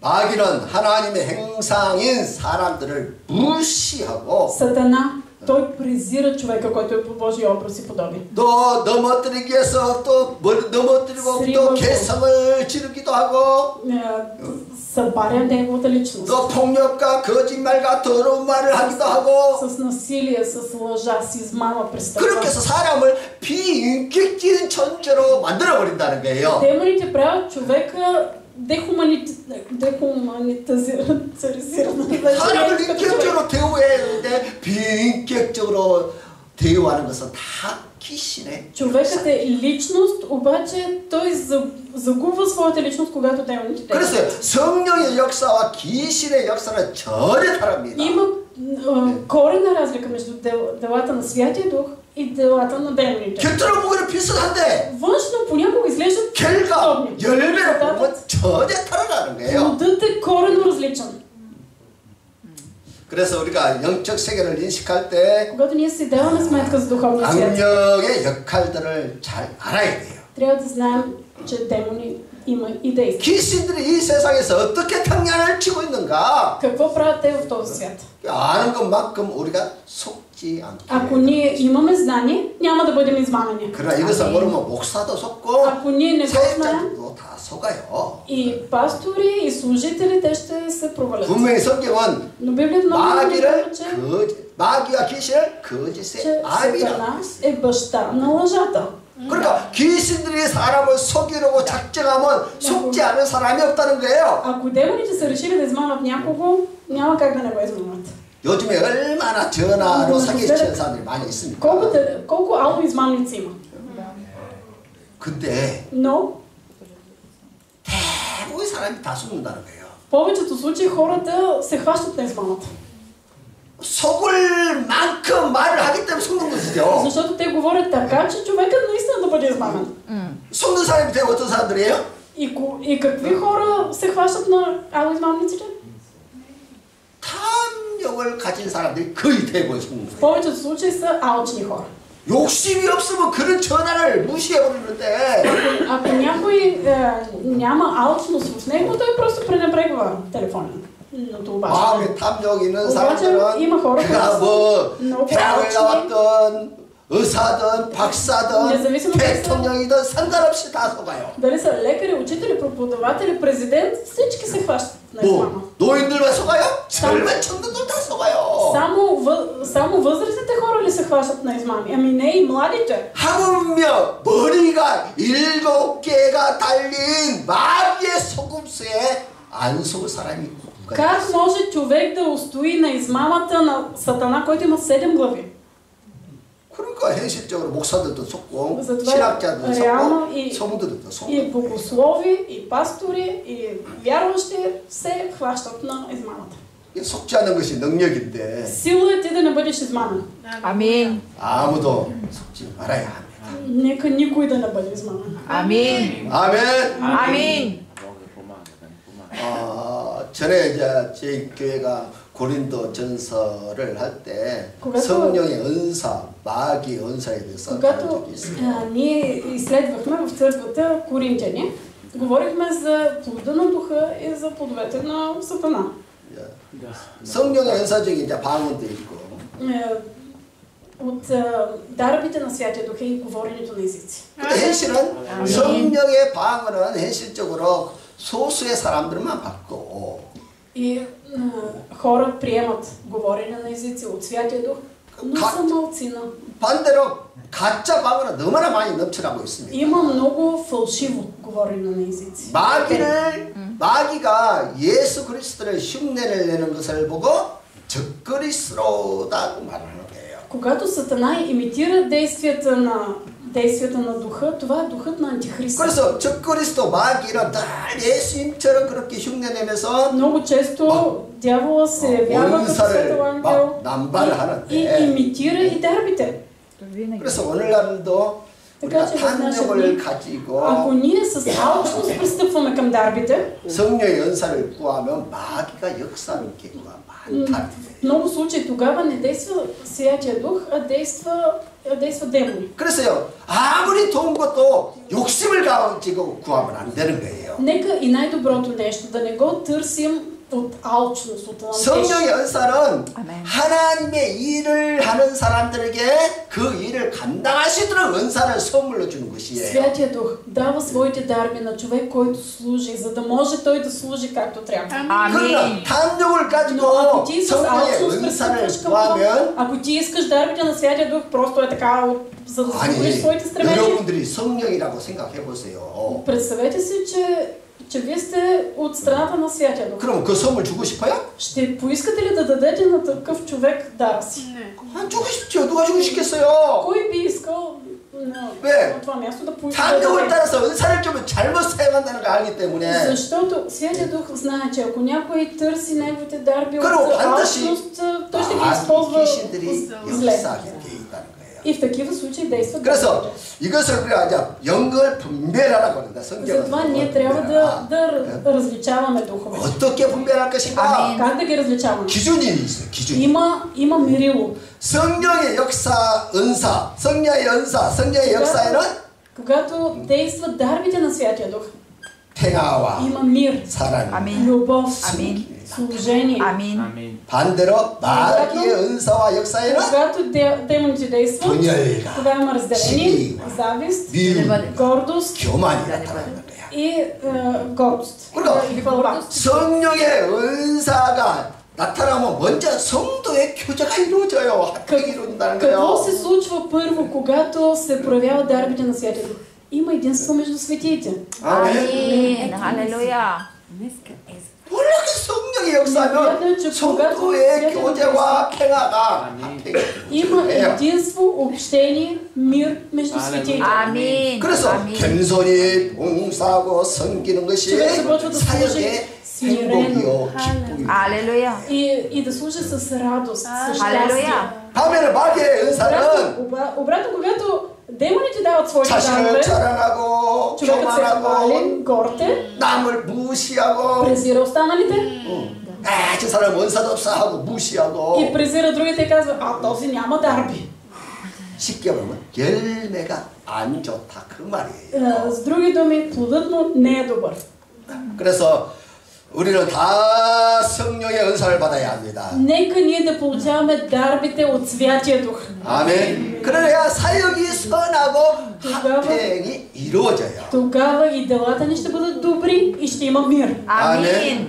마귀는 하나님의 행상인 사람들을 무시하고 Сатана, той презира човека, който е по Божия образ и подобие. 또 넘어뜨리기 위해서 또 넘어뜨리고 또 개성을 지르기도 하고 Събаря неговата личност. 또 폭력과 거짓말과 더러운 말을 하기도 하고 С насилие, с лъжа, с измама, 그렇게 престъпност. 해서 사람을 비인격적인 존재로 만들어버린다는 거예요. Демоните правят човека дехуманитаризиран. 사람을 인격적으로 대우해야 되는데 비인격적으로 대우하는 것은 다 귀신의 Човекът е личност, обаче той загубва своята личност, когато демоните 그래서 действат. 성령의 역사와 귀신의 역사는 전혀 다릅니다. Има коренна разлика между делата на Святия Дух и делата на демоните. 곁으로 보기는 비슷한데 Външно понякога изглеждат 결과 подобни. 열매를 보면 전혀 다르다는 거예요. Плодът е коренно различен. 그래서 우리가 영적 세계를 인식할 때 Когато ние си даваме сметка за духовния свят, 악령의 역할들을 잘 알아야 돼요. трябва да знаем, че демони има и действия. 귀신들이 이 세상에서 어떻게 장난을 치고 있는가 Какво правят те в този свят? 아는 것만큼 우리가 속지 않게. Ако ние имаме знание, няма да бъдем измамени. 그러나 이것을 모르면 목사도 속고 Ако ние не го знаем, 사역자들도 다 속아요. и пастори, и служители, те ще се провалят. 분명히 성경은 Но Библията много добре 마귀를 казва, 마귀와 귀신을 че 거짓의 아비라고 Сатана 했어요. е баща на лъжата. 그러니까 귀신들이 사람을 속이려고 작정하면 속지 않은 사람이 없다는 거예요. Ако демоните са решили да измамат някого, няма как да не го измамат. 요즘에 얼마나 전화로 사기치는 사람들이 많이 있습니까? Колко алоизмамници има. 근데 Но 대부분 사람이 다 속는다는 거예요. в повечето случаи хората се хващат на измамата. 속을 만큼 말을 하기 때문에 속는 것이죠. Защото те говорят така, че човекът наистина да бъде измамен. 속는 사람이 되게 어떤 사람들이에요? И какви хора се хващат на алоизмамниците? 탐욕을 가진 사람들이 거의 대부분 속는 В 거예요. повечето случаи са алчни хора. 욕심이 없으면 그런 전화를 무시해버리는데 Ако някой няма алчност в него, той просто пренебрегва телефона. Но това 마음에 탐욕 있는 обаче 사람들은 има хора, 그가 които 뭐 са много 대학을 алчни. 나왔던 의사든 박사든 Независимо 대통령이든 상관없이 다 속아요. Дали са лекари, учители, преподаватели, президент, всички се хващат на измама. 뭐 노인들만 속아요? 젊은 청년들 다 속아요. Само възрастните хора ли се хващат на измами? Ами не и младите. 하물며 머리가 7개가 달린 마귀의 속음수에 안 속을 사람이 없어요. Как може човек да устои на измамата на Сатана, който има 7 глави? 그러니까 현실적으로 목사들도 속고 затова 신학자들도 реално 속고 성도들도 속고 и богослови, и пастори, и вярващи се хващат на измамата. 속지 않는 것이 능력인데 Сила е ти да не бъдеш измамен. Амин. 아무도 속지 말아야 합니다. Нека никой да не бъде измамен. Амин. 아멘. Амин. 전에 이제 저희 교회가 고린도 전서를 할 때 когато, 성령의 은사, 마귀의 은사에 대해서 다룬 когато 적이 있어요. ние изследвахме в църквата Коринтяни, говорихме за плода на духа и за плодовете на Сатана. 성령의 은사적인 이제 방언도 있고 От дарбите на Святия Дух и говоренето на езици. 근데 현실은 성령의 방언은 현실적으로 소수의 사람들만 받고 И хора приемат говорене на езици от Святия Дух, но са малцина. 반대로 가짜 방언은 너무나 많이 넘쳐나고 있습니다. Има много фалшиво говорене на езици. 마귀가 예수 그리스도를 흉내를 내는 것을 보고 적그리스도라고 말하는 거예요. Когато Сатана имитира действията на духа, това е духът на Антихриста. 그래서 적그리스도 마귀는 늘 예수님처럼 그렇게 흉내내면서 Много често дявола се явява като светъл ангел и имитира и дарбите. 그래서 오늘날도 우리가 탐욕을 가지고 ако ние с алчност пристъпваме към дарбите, 성령의 은사를 구하면 마귀가 역사하는 경우가 많다. в много случаи тогава не действа Святия Дух, а действа действат демони. 그래서요, 아무리 좋은 것도 욕심을 가지고 구하면 안 되는 거예요. Нека и най-доброто нещо да не го търсим от алчност, от ламеж. 성령의 은사는 아멘. 하나님의 일을 하는 사람들에게 그 일을 감당할 수 있도록 은사를 선물로 주는 것이에요. Святия Дух дава своите дарби на човек, който служи, за да може той да служи както трябва. 그러나 탐욕을 Но 가지고 ако ти с 성령의 алчност 은사를 пристъпваш към това, 구하면 ако ти искаш дарбите на Святия Дух, просто е така, за да задоволиш 아니, своите стремежи, 여러분들이 성령이라고 생각해 보세요. представете си, че вие сте от страната на Святия Дух. 그럼 그 선물 주고 싶어요? Ще поискате ли да дадете на такъв човек дара си? 안 주고 싶죠. 누가 주고 싶겠어요? Кой би искал 왜? на това място да поиска? 탐욕을 따라서 은사를 주면 잘못 사용한다는 걸 알기 때문에 Защото Святия Дух знае, че ако някой търси неговите дарби от 그럼 반드시 алчност, той ще ги използва 귀신들이 зле. 역사하게 돼 있다는 거예요. И в такива случаи действат 그래서 добре. 이것을 우리가 이제 영을 분별하라고 합니다. 성경은 Затова ние трябва да различаваме духове. 어떻게 분별할 것인가? Как да ги различаваме? 기준이 있어요. 기준이. Има мерило. 성령의 역사, 은사, 성령의 은사, 성령의 역사에는 Когато действат дарбите на Святия Дух, 평화와 има мир, 사랑, 아멘. любов, 아멘. служение. 아멘. 반대로 마귀의 은사와 역사에는 Когато демоните действат, 분열과 тогава има разделение, 시기, завист, 미움, гордост 교만이 나타나는 거야. и гордост. 그러니까 Или хвалба. 성령의 은사가 나타나면 먼저 성도의 교제가 이루어져요. 합격이 이루어진다는 Какво 거예요. се случва първо, когато се проявяват дарбите на Святия Дух? Има единство между светиите. 아멘. 할렐루야. 원래 성령의 역사는 성도의 교제와 평화가 합격이 Има 이루어져요. единство, общение, мир между светиите. 아멘. 그래서 아멘. 겸손히 봉사하고 섬기는 것이 човек започва да служи 사역의 смирено 행복이요 기쁨이요. 할렐루야. и да служи с радост, с щастие. 할렐루야. 반면에 마귀의 은사는 Обратно, когато демоните дават своите 자신을 дарове, 자랑하고 човекът се 교만하고 хвали, горте, 남을 무시하고 презира останалите 저 사람 원사도 없어 하고 무시하고 и презира другите и казва, този няма дарби. 쉽게 보면 열매가 안 좋다 그 말이에요. С други думи, плодът му не е добър. 그래서 우리는 다 성령의 은사를 받아야 합니다. Нека ние да получаваме дарбите от Святия Дух. 아멘. 그래야 사역이 선하고 합행이 이루어져요. Тогава и делата ни ще бъдат добри и ще има мир. 아멘.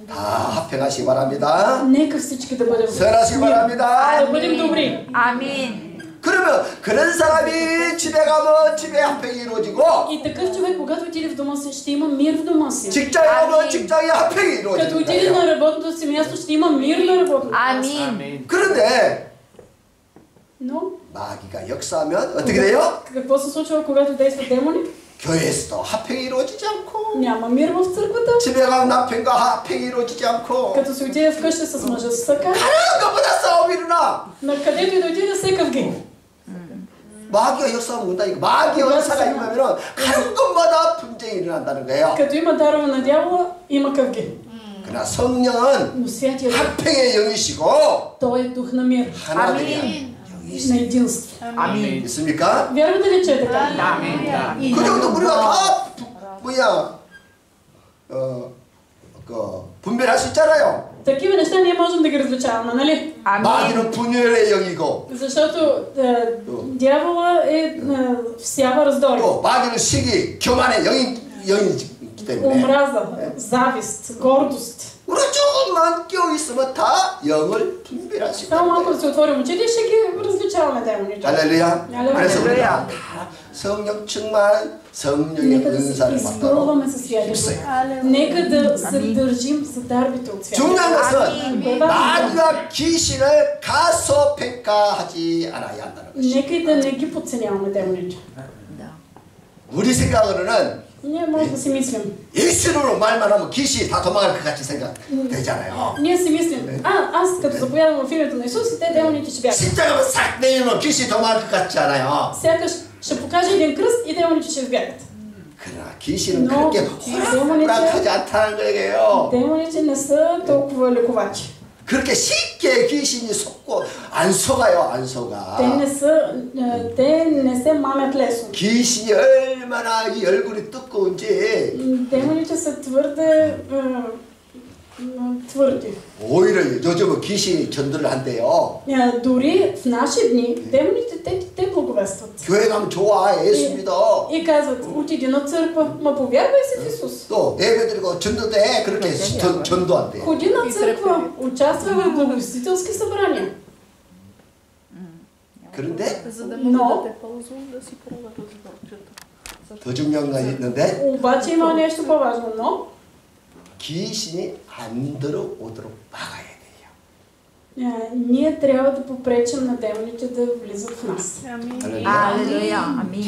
다 합행하시기 바랍니다. Нека всички да бъдем 선하시기 바랍니다. да бъдем добри. 아멘. 그러면 그런 사람이 집에 가면 집에 합행이 이루어지고 И такъв човек, когато отиде в дома си, ще има мир в дома си. 직장에 가면 직장에 합행이 Като 이루어지는 отиде 거예요. на работното си място, ще има мир на работното място. 아멘. 그런데 Но 마귀가 역사하면 어떻게 돼요? какво се случва, когато действат демони? 교회에서도 합행이 이루어지지 않고 Няма мир в църквата. 집에 가면 남편과 합행이 이루어지지 않고 Като се отиде вкъщи с мъжа си съка, 하는 것보다 싸움이 일어나. на където и да отиде, секав ги. 마귀가 역사하면 온다니까. 마귀의 역사가 일어나면 하는 것마다 분쟁이 일어난다는 거예요. Като има дарове на дявола, има къвги. 그러나 성령은 Но Святия Дух, 합행의 영이시고 Той е дух на мир, 하나 되는 на 영이시죠. единство. 아멘. 있습니까? Вярвате ли, че е така? 아멘. 그 정도 우리가 다 분별할 수 있잖아요. Такива неща ние можем да ги различаваме, нали? 아멘. 마귀는 분열의 영이고 Защото дявола всява раздори. 또 마귀는 시기, 교만의 영이기 때문에 Омраза, завист, гордост. 우리가 조금만 끼어 있으면 다 영을 분별할 수 Само малко 있다. да се отворим очите и ще ги различаваме демоните. 할렐루야. 할렐루야. 그래서 우리가 다 성령 충만 성령의 Нека да се 은사를 받도록 изпълваме със Святия Дух. 힘써요. Нека да се държим за дарбите от Святия 중요한 Дух. 것은 마귀와 귀신을 가소평가하지 않아야 한다는 것이. Нека и да не ги подценяваме демоните. 우리 생각으로는 Ние може да си мислим. 예수로 말만 하면 귀신이 다 도망갈 것 같이 생각되잖아요. Ние си мислим, аз като заповядам в името на Исус и те демоните ще бягат. 십자가만 싹 내리면 귀신이 도망갈 것 같지 않아요. Сякаш ще покаже един кръст и демоните ще избягат. 그러나 귀신은 Но 그렇게 호락호락하지 않다는 거예요. демоните не са толкова лековачи. 그렇게 쉽게 귀신이 속고 안 속아요, 안 속아. Те не се мамят лесно. 귀신이 얼마나 이 얼굴이 두꺼운지 Демоните са твърде твърди. 오히려 요즘은 귀신이 전도를 한대요. Дори в наши дни демоните те благовестват. 교회 가면 좋아, 예수 믿어. И казват, отиди на църква, ма повярвай се в Исус. 또 예배 드리고 전도돼, 그렇게 전도한대. Ходи на църква, участвай в благовестителски събрания. 그런데 За да могат да те ползват да си правят разговорчета. 더 중요한 거 있는데 Обаче има нещо по-важно, но 귀신이 안 들어오도록 막아야 돼요. ние трябва да попречим на демоните да влизат в нас. Алелуя. Амин.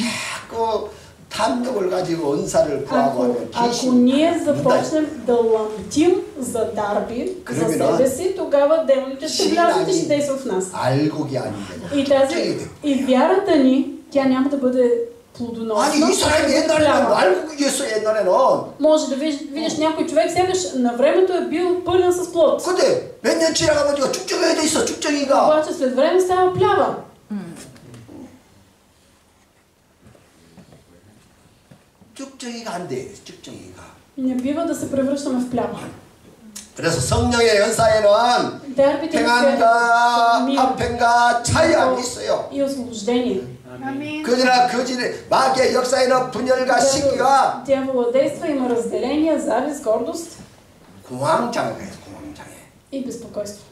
자꾸 탐욕을 가지고 은사를 구하고 하면 Ако 귀신 ние започнем да ламтим за дарби, за себе си, тогава демоните ще влязат и ще действат в нас. 알곡이 아닌데. И вярата ни, тя няма да бъде плодоносна. 아니 이 사람이 옛날에는 알곡이었어, 옛날에는. Може да видиш някой човек, сякаш на времето е бил пълен с плод. 근데 몇 년 지나가면 쭉정이가 돼 있어, 쭉정이가. Обаче след време става плява. 쭉정이가 안 돼, 쭉정이가. Не бива да се превръщаме в плява. 그래서 성령의 연사에는 Дарбите на 평안과 мир 화평과 자유함이 있어요. и освобождение. 그러나 마귀의 역사에는 분열과 시기가 Дявола действа, има разделение, завист, гордост 공황장애 가요, 공황장애. и безпокойство.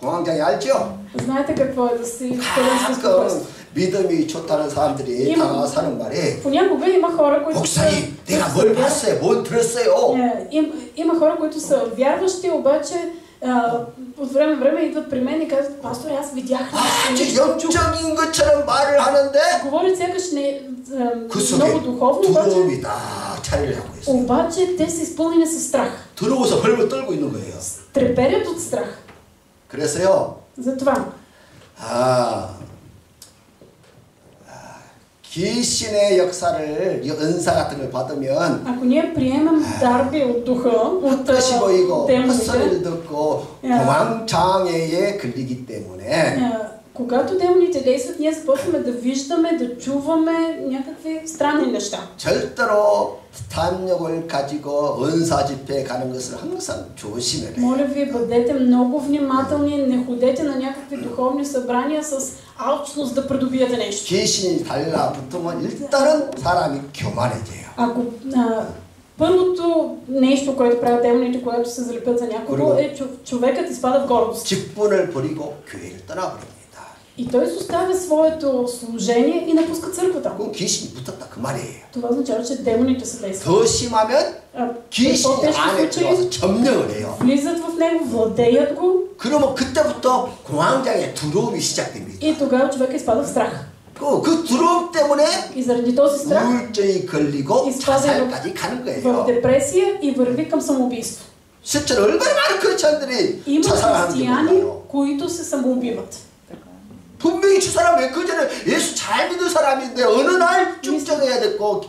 공황장애 알죠? Знаете какво е да си пълен с безпокойство? 믿음이 좋다는 사람들이 다 사는 말이 Понякога има хора, които са... 목사님, 내가 뭘 봤어요? 뭘 들었어요? Има хора, които са вярващи, обаче от време на време идват при мен и казват, пастор, аз видях нещо. 영적인 것처럼 말을 하는데 Говорят сякаш не 그 много 속에 духовно, 두려움이 다 차리를 하고 있어요. обаче те са изпълнени с страх. 들어오서 벌벌 떨고 있는 거예요. Треперят от страх. 그래서요. Затова 귀신의 역사를 은사 같은 걸 받으면 ако ние приемем дарби от духа, от 뜻이 보이고 демоните, 헛소리를 듣고 공황장애에 걸리기 때문에 когато демоните действат, ние започваме да виждаме, да чуваме някакви странни неща. 절대로 탐욕을 가지고 은사 집회에 가는 것을 항상 조심해야 돼요. Моля ви, бъдете много внимателни, не ходете на някакви духовни събрания с алчност да придобиете нещо. 귀신이 달라붙으면 일단은 사람이 교만해져요. Ако първото нещо, което правят демоните, когато се залепят за някого, е човекът изпада в гордост. 직분을 버리고 교회를 떠나버립니다. И той оставя своето служение и напуска църквата. 그럼 귀신이 붙었다 그 말이에요. Това означава, че демоните са действат. 더 심하면 귀신이 안에 들어와서 점령을 해요. влизат в него, владеят го. 그러면 그때부터 공황장애 두려움이 시작됩니다. И тогава човек изпада в страх. 그 두려움 때문에 И заради този страх 우울증이 걸리고 자살까지 가는 в 거예요. депресия и върви към самоубийство. 실제로 얼마나 많은 크리스천들이 Има 자살하는 게 християни, 몰라요. които се самоубиват. 분명히 저 사람이 그전에 예수 잘 믿은 사람인데 어느 날 쭉정해야 됐고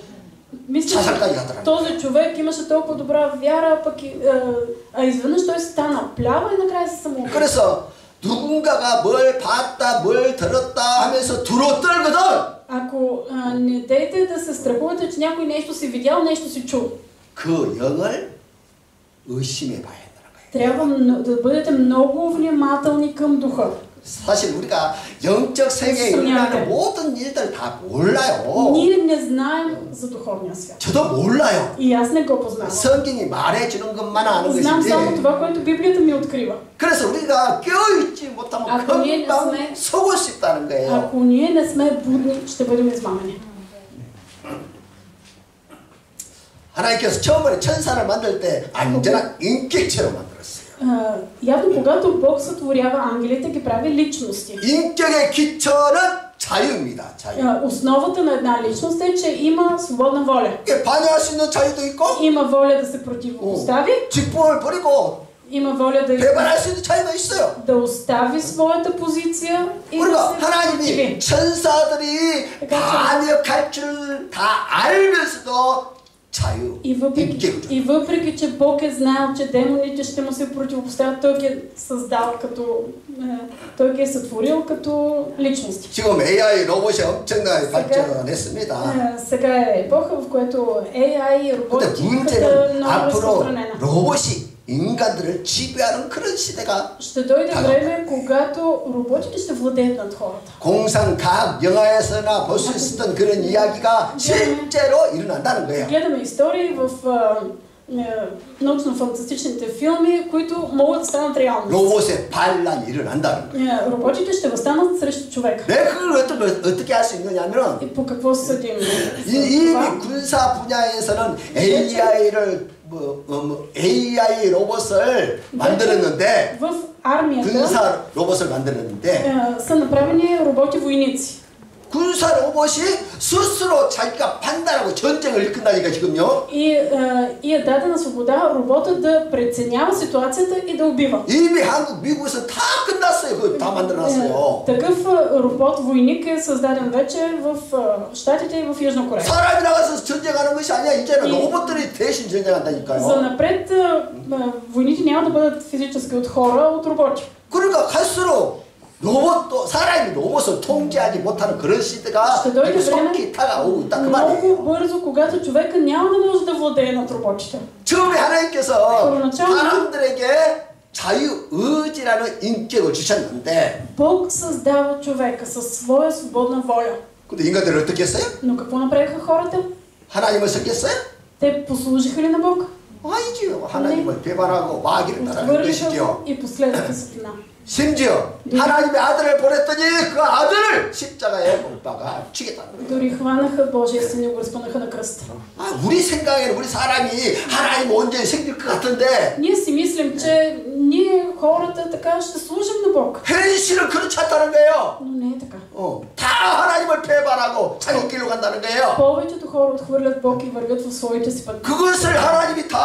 Мисля, 자살까지 че 가더라고요. този човек имаше толкова добра вяра, пък изведнъж той стана плява и накрая се самоуби. 그래서 누군가가 뭘 봤다, 뭘 들었다 하면서 두로 떨거든. Ако не дейте да се страхувате, че някой нещо си видял, нещо си чул. 그 영을 의심해 봐야 되는 거예요. Трябва да бъдете много внимателни към духа. 사실 우리가 영적 세계에 일어나는 모든 일들 다 몰라요. Ние не знаем за духовния свят. 저도 몰라요. И аз не го познавам. 성경이 말해주는 것만 아는 Знам само 것이지. това, което Библията ми открива. 그래서 우리가 깨어있지 못하면 금방 속을 수 있다는 거예요. Ако ние не сме будни, ще бъдем измамени. 하나님께서 처음에 천사를 만들 때 안전한 인격체로 만들었어요. Явно, когато Бог сътворява ангелите, ги прави личности. 인격의 기초는 자유입니다. 자유. Основата на една личност е, че има свободна воля. 반역할 수 있는 자유도 있고, Има воля да се противопостави, 직분을 버리고 има воля 배반할 수 있는 자유가 있어요. да остави своята позиция и да 그러니까 се 하나님이 противи. 천사들이 반역할 줄 다 알면서도 자유, И въпреки, 인격을 줬어요. И въпреки, че Бог е знаел, че демоните ще му се противопоставят, той ги е създал като... той ги е сътворил като личности. 지금 AI 로봇이 엄청나게 발전했습니다. Сега е епоха, в която AI и 근데 роботиката 문제는 много 앞으로 разпространена. 로봇이 인간들을 지배하는 그런 시대가 Ще дойде време, когато роботите ще владеят над хората. 공상과학 영화에서나 볼 수 있었던 그런 이야기가 실제로 일어난다는 거예요. Гледаме истории в научно-фантастичните филми, които могат да станат реалност. 로봇의 반란이 일어난다는 거예요. Роботите ще възстанат срещу човека. 왜 그걸 어떻게 할 수 있느냐면 И по какво съдим? 이미 군사 분야에서는 AI 로봇을 만들었는데 В армията 군사 로봇을 만들었는데 са направени роботи войници. 군사 로봇이 스스로 자기가 판단하고 전쟁을 일으킨다니까 지금요. И е дадена свобода робота да преценява ситуацията и да убива. 이미 한국, 미국에서 다 끝났어요. 그거 다 만들어놨어요. Такъв робот войник е създаден вече в Щатите и в Южна Корея. 사람이 나가서 전쟁하는 것이 아니야. 이제는 로봇들이 대신 전쟁한다니까요. Занапред войните няма да бъдат физически от хора, от роботи. 그러니까 갈수록 로봇도 사람이 로봇을 통제하지 못하는 그런 시대가 속히 다가오고 있다 그 много 말이에요. бързо, когато човека няма да може да владее над роботите. 처음에 하나님께서 사람들에게 자유의지라는 인격을 주셨는데 Бог създава човека със своя свободна воля. 근데 인간들은 어떻게 했어요? Но какво направиха хората? 하나님을 섬겼어요? Те послужиха ли на Бог? 아니지요. 하나님을 배반하고 마귀를 따르는 Отхвърлиха 것이죠. и последваха Сатана. 심지어 하나님의 아들을 보냈더니 그 아들을 십자가에 못 박아 죽였다는 거예요. Дори хванаха Божия син и го разпънаха на кръста. 우리 생각에는 우리 사람이 하나님 온전히 생길 것 같은데 Ние си мислим, че ние хората така ще служим на Бог. 현실은 그렇지 않다는 거예요. Но не е така. 다 하나님을 배반하고 자기 길로 간다는 거예요. Повечето хора отхвърлят Бог и вървят в своите си пъти. 그것을 하나님이 다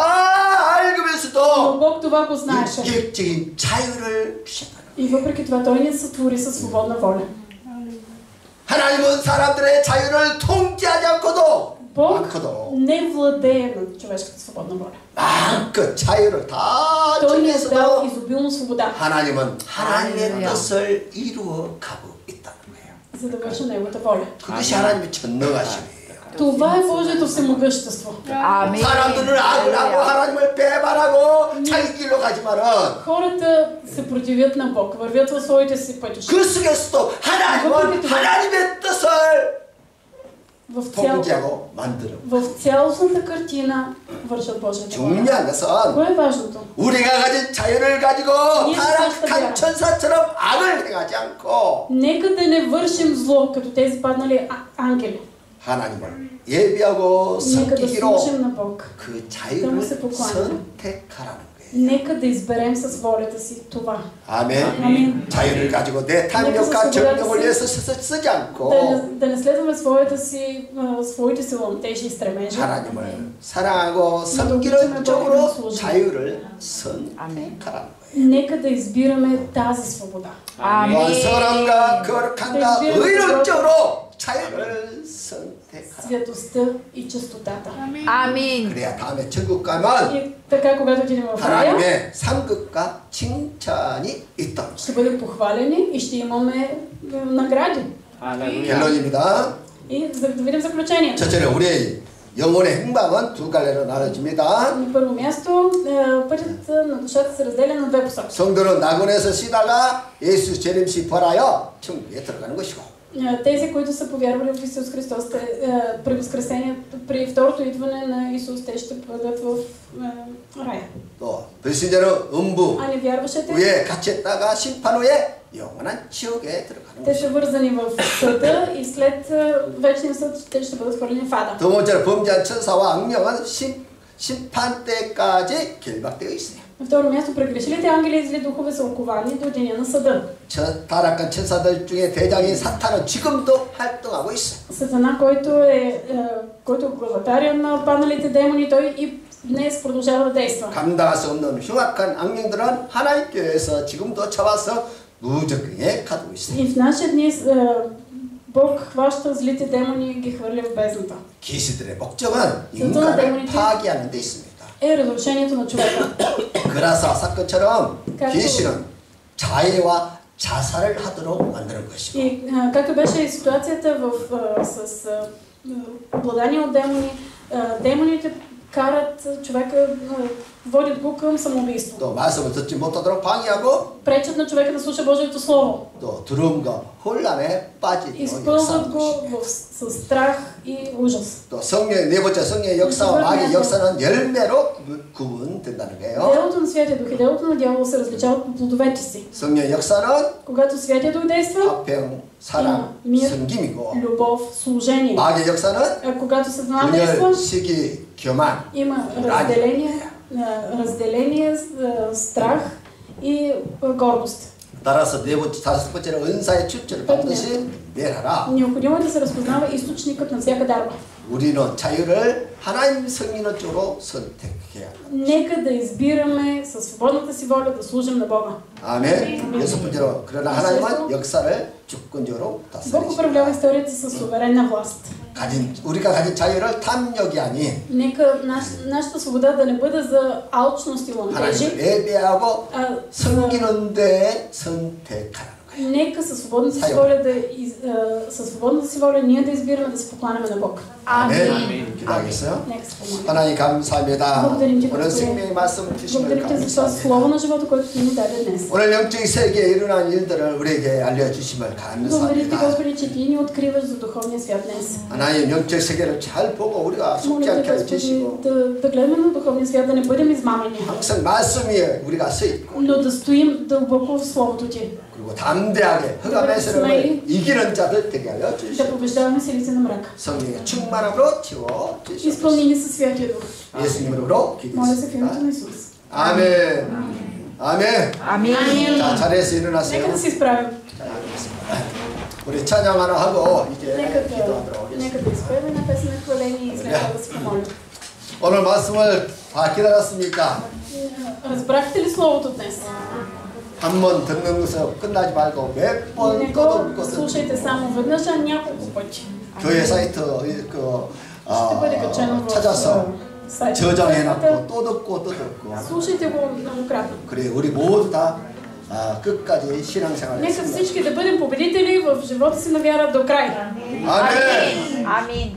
Но 알면서도 Бог това го знаеше. 인격적인 자유를 주셨다. И въпреки това Той ни сътвори със свободна воля. 하나님은 사람들의 자유를 통제하지 않고도 Бог не владее над човешката свободна воля. 마음껏 자유를 다 Той ни е дал 주면서도 изобилно свобода, 하나님은 하나님의 뜻을 이루어 가고 있다는 거예요. за да върши Неговата воля. 그것이 하나님의 전능하심이에요. Това е Божието всемогъщество. 아멘. 사람들은 악을 하고 하나님을 배반하고 자기 길로 가지만은 Хората се противят на Бог, вървят в своите си пътища. 그 속에서도 하나님은 하나님의 뜻을 통제하고 만들어. В цялостната картина вършат Божията воля. 중요한 것은 Кое е важното? 우리가 가진 자유를 가지고 타락한 천사처럼 악을 행하지 않고 Нека да не вършим зло, като тези паднали ангели. 하나님을 예비하고 Нека да 섬기기로 служим на Бог. 그 자유를 선택하라는 거예요. Нека да изберем със волята си това. 아멘. 자유를 가지고 내 탐욕과 정욕을 위해서 쓰지 않고 Да не следваме своите си ламтежи и стремежи. 하나님을 사랑하고 섬기는 쪽으로 자유를 선택하라는 거예요. Нека да избираме тази свобода. 선함과 거룩함과 의로운 쪽으로 자유를 선택하라. Святостта и чистотата. 아멘. 그래야 다음에 천국 가면 И така, когато отидем в рая, 하나님의 상급과 칭찬이 있다. ще бъдем похвалени и ще имаме награди. 결론입니다. И да видим заключението. 첫째는 우리의 영혼의 행방은 두 갈래로 나눠집니다. На първо място, пътят на душата се разделя на две посоки. 성도는 낙원에서 쉬다가 예수 재림시 벌하여 천국에 들어가는 것이고 Тези, които са повярвали в Исус Христос, при възкресение, при второто идване на Исус, те ще бъдат в рая. 또 불신자는 음부 А невярващите, 위에 갇혔다가 심판 후에 영원한 지옥에 들어가는 те 것이고 са вързани в съда и след вечния съд те ще бъдат хвърлени в ада. 두 번째로 범죄한 천사와 악령은 심판 때까지 결박되어 있어요. На второ място, прегрешилите ангели и зли духове са оковани до деня на съда. 타락한 천사들 중에 대장인 사탄은 지금도 활동하고 있어요. Сатана, който е главатаря на падналите демони, той и днес продължава да действа. 감당할 수 없는 흉악한 악령들은 하나님 교회에서 지금도 잡아서 무적행에 가두고 있어요. И в наши дни Бог хваща злите демони и ги хвърля в бездната. 계시들의 목적은 인간을 파괴하는 데 있습니다. е разрушението на човека. 그라사 사건처럼 както, 귀신은 자해와 자살을 하도록 만드는 것이고 и както беше и ситуацията с обладание от демони, демоните карат човека, водят го към самоубийство. 또 말씀을 듣지 못하도록 방해하고 Пречат на човека да слуша Божието Слово. 또 두려움과 혼란에 빠지도록 Изпълват 역사하는 го 것이고 с страх и ужас. 또 성령의 네 번째 성령의 역사와 마귀의 역사는 열매로 구분된다는 거예요. Делото на Святия Дух и делото на дявола се различават по плодовете си. 성령의 역사는 Когато Святия Дух действа, 화평, 사랑, мир, 섬김이고 любов, служение. 마귀의 역사는 А когато Сатана действа, 분열, 시기, 교만, има разделение, страх и гордост. 따라서 네 번째, 다섯 번째는 은사의 출처를 반드시 멸하라. Необходимо е да се разпознава източникът на всяка дарба. 우리는 자유를 하나님 성인의 쪽으로 선택해야 합니다. Нека да избираме със свободната си воля да служим на Бога. 아멘. 여섯 번째로 그러나 하나님은 역사를 주권적으로 Бог 다스리십니다. управлява историята със суверенна власт. 우리가 가진 자유를 탐욕이 아닌 Нека нашата свобода да не бъде за алчност и ламтежи, 하나님을 예배하고 а 섬기는 데 선택하라는 거예요. нека със свободната си воля със свободната си воля ние да избираме да се покланяме на Бог. 아멘. 기도하겠어요? Нека се помолим. 하나님 감사합니다. благодарим ти, 오늘 Господи. 생명의 말씀 주심을 Благодарим ти за това 감사합니다. слово на живота, което ти ни даде днес. 오늘 영적 세계에 일어난 일들을 우리에게 알려주심을 Благодарим ти, 감사합니다. Господи, че ти ни откриваш за духовния свят днес. 하나님 영적 세계를 잘 보고 우리가 속지 Моля 않게 те, Господи, 해주시고 да гледаме на духовния свят, да не бъдем измамени, 항상 말씀 위에 우리가 서 있고 но да стоим дълбоко в Словото ти. 그리고 담대하게 흑암의 세력을 이기는 자들 되게 하여 Да 주시고 побеждаваме силите на мрака. 성령의 충만함으로 채워 주시옵소서. Изпълнени със Святия Дух. 예수님 이름으로 Моля се в името 기도했습니다. на Исус. 아멘. 아멘. 아멘. 자, 자리에서 Нека 일어나세요. да се изправим. 자, 알겠습니다. 우리 찬양 하나 하고 이제 기도하도록 Нека 하겠습니다. да изпеем една песен на хваление и след това да се помолим. 오늘 말씀을 다 기다렸습니까? Разбрахте ли Словото днес? 한 번 듣는 것은 끝나지 말고 몇 번 Не 또 го 듣고 слушайте само веднъж, а няколко пъти. 교회 사이트 Ще бъде качено в 찾아서 сайта. 저장해놨고 또 듣고 또 듣고 Слушайте го многократно. 그래 우리 모두 다 끝까지 신앙생활을 Нека 했습니다. всички да бъдем победители в живота си на вяра до край. 아멘. 아멘.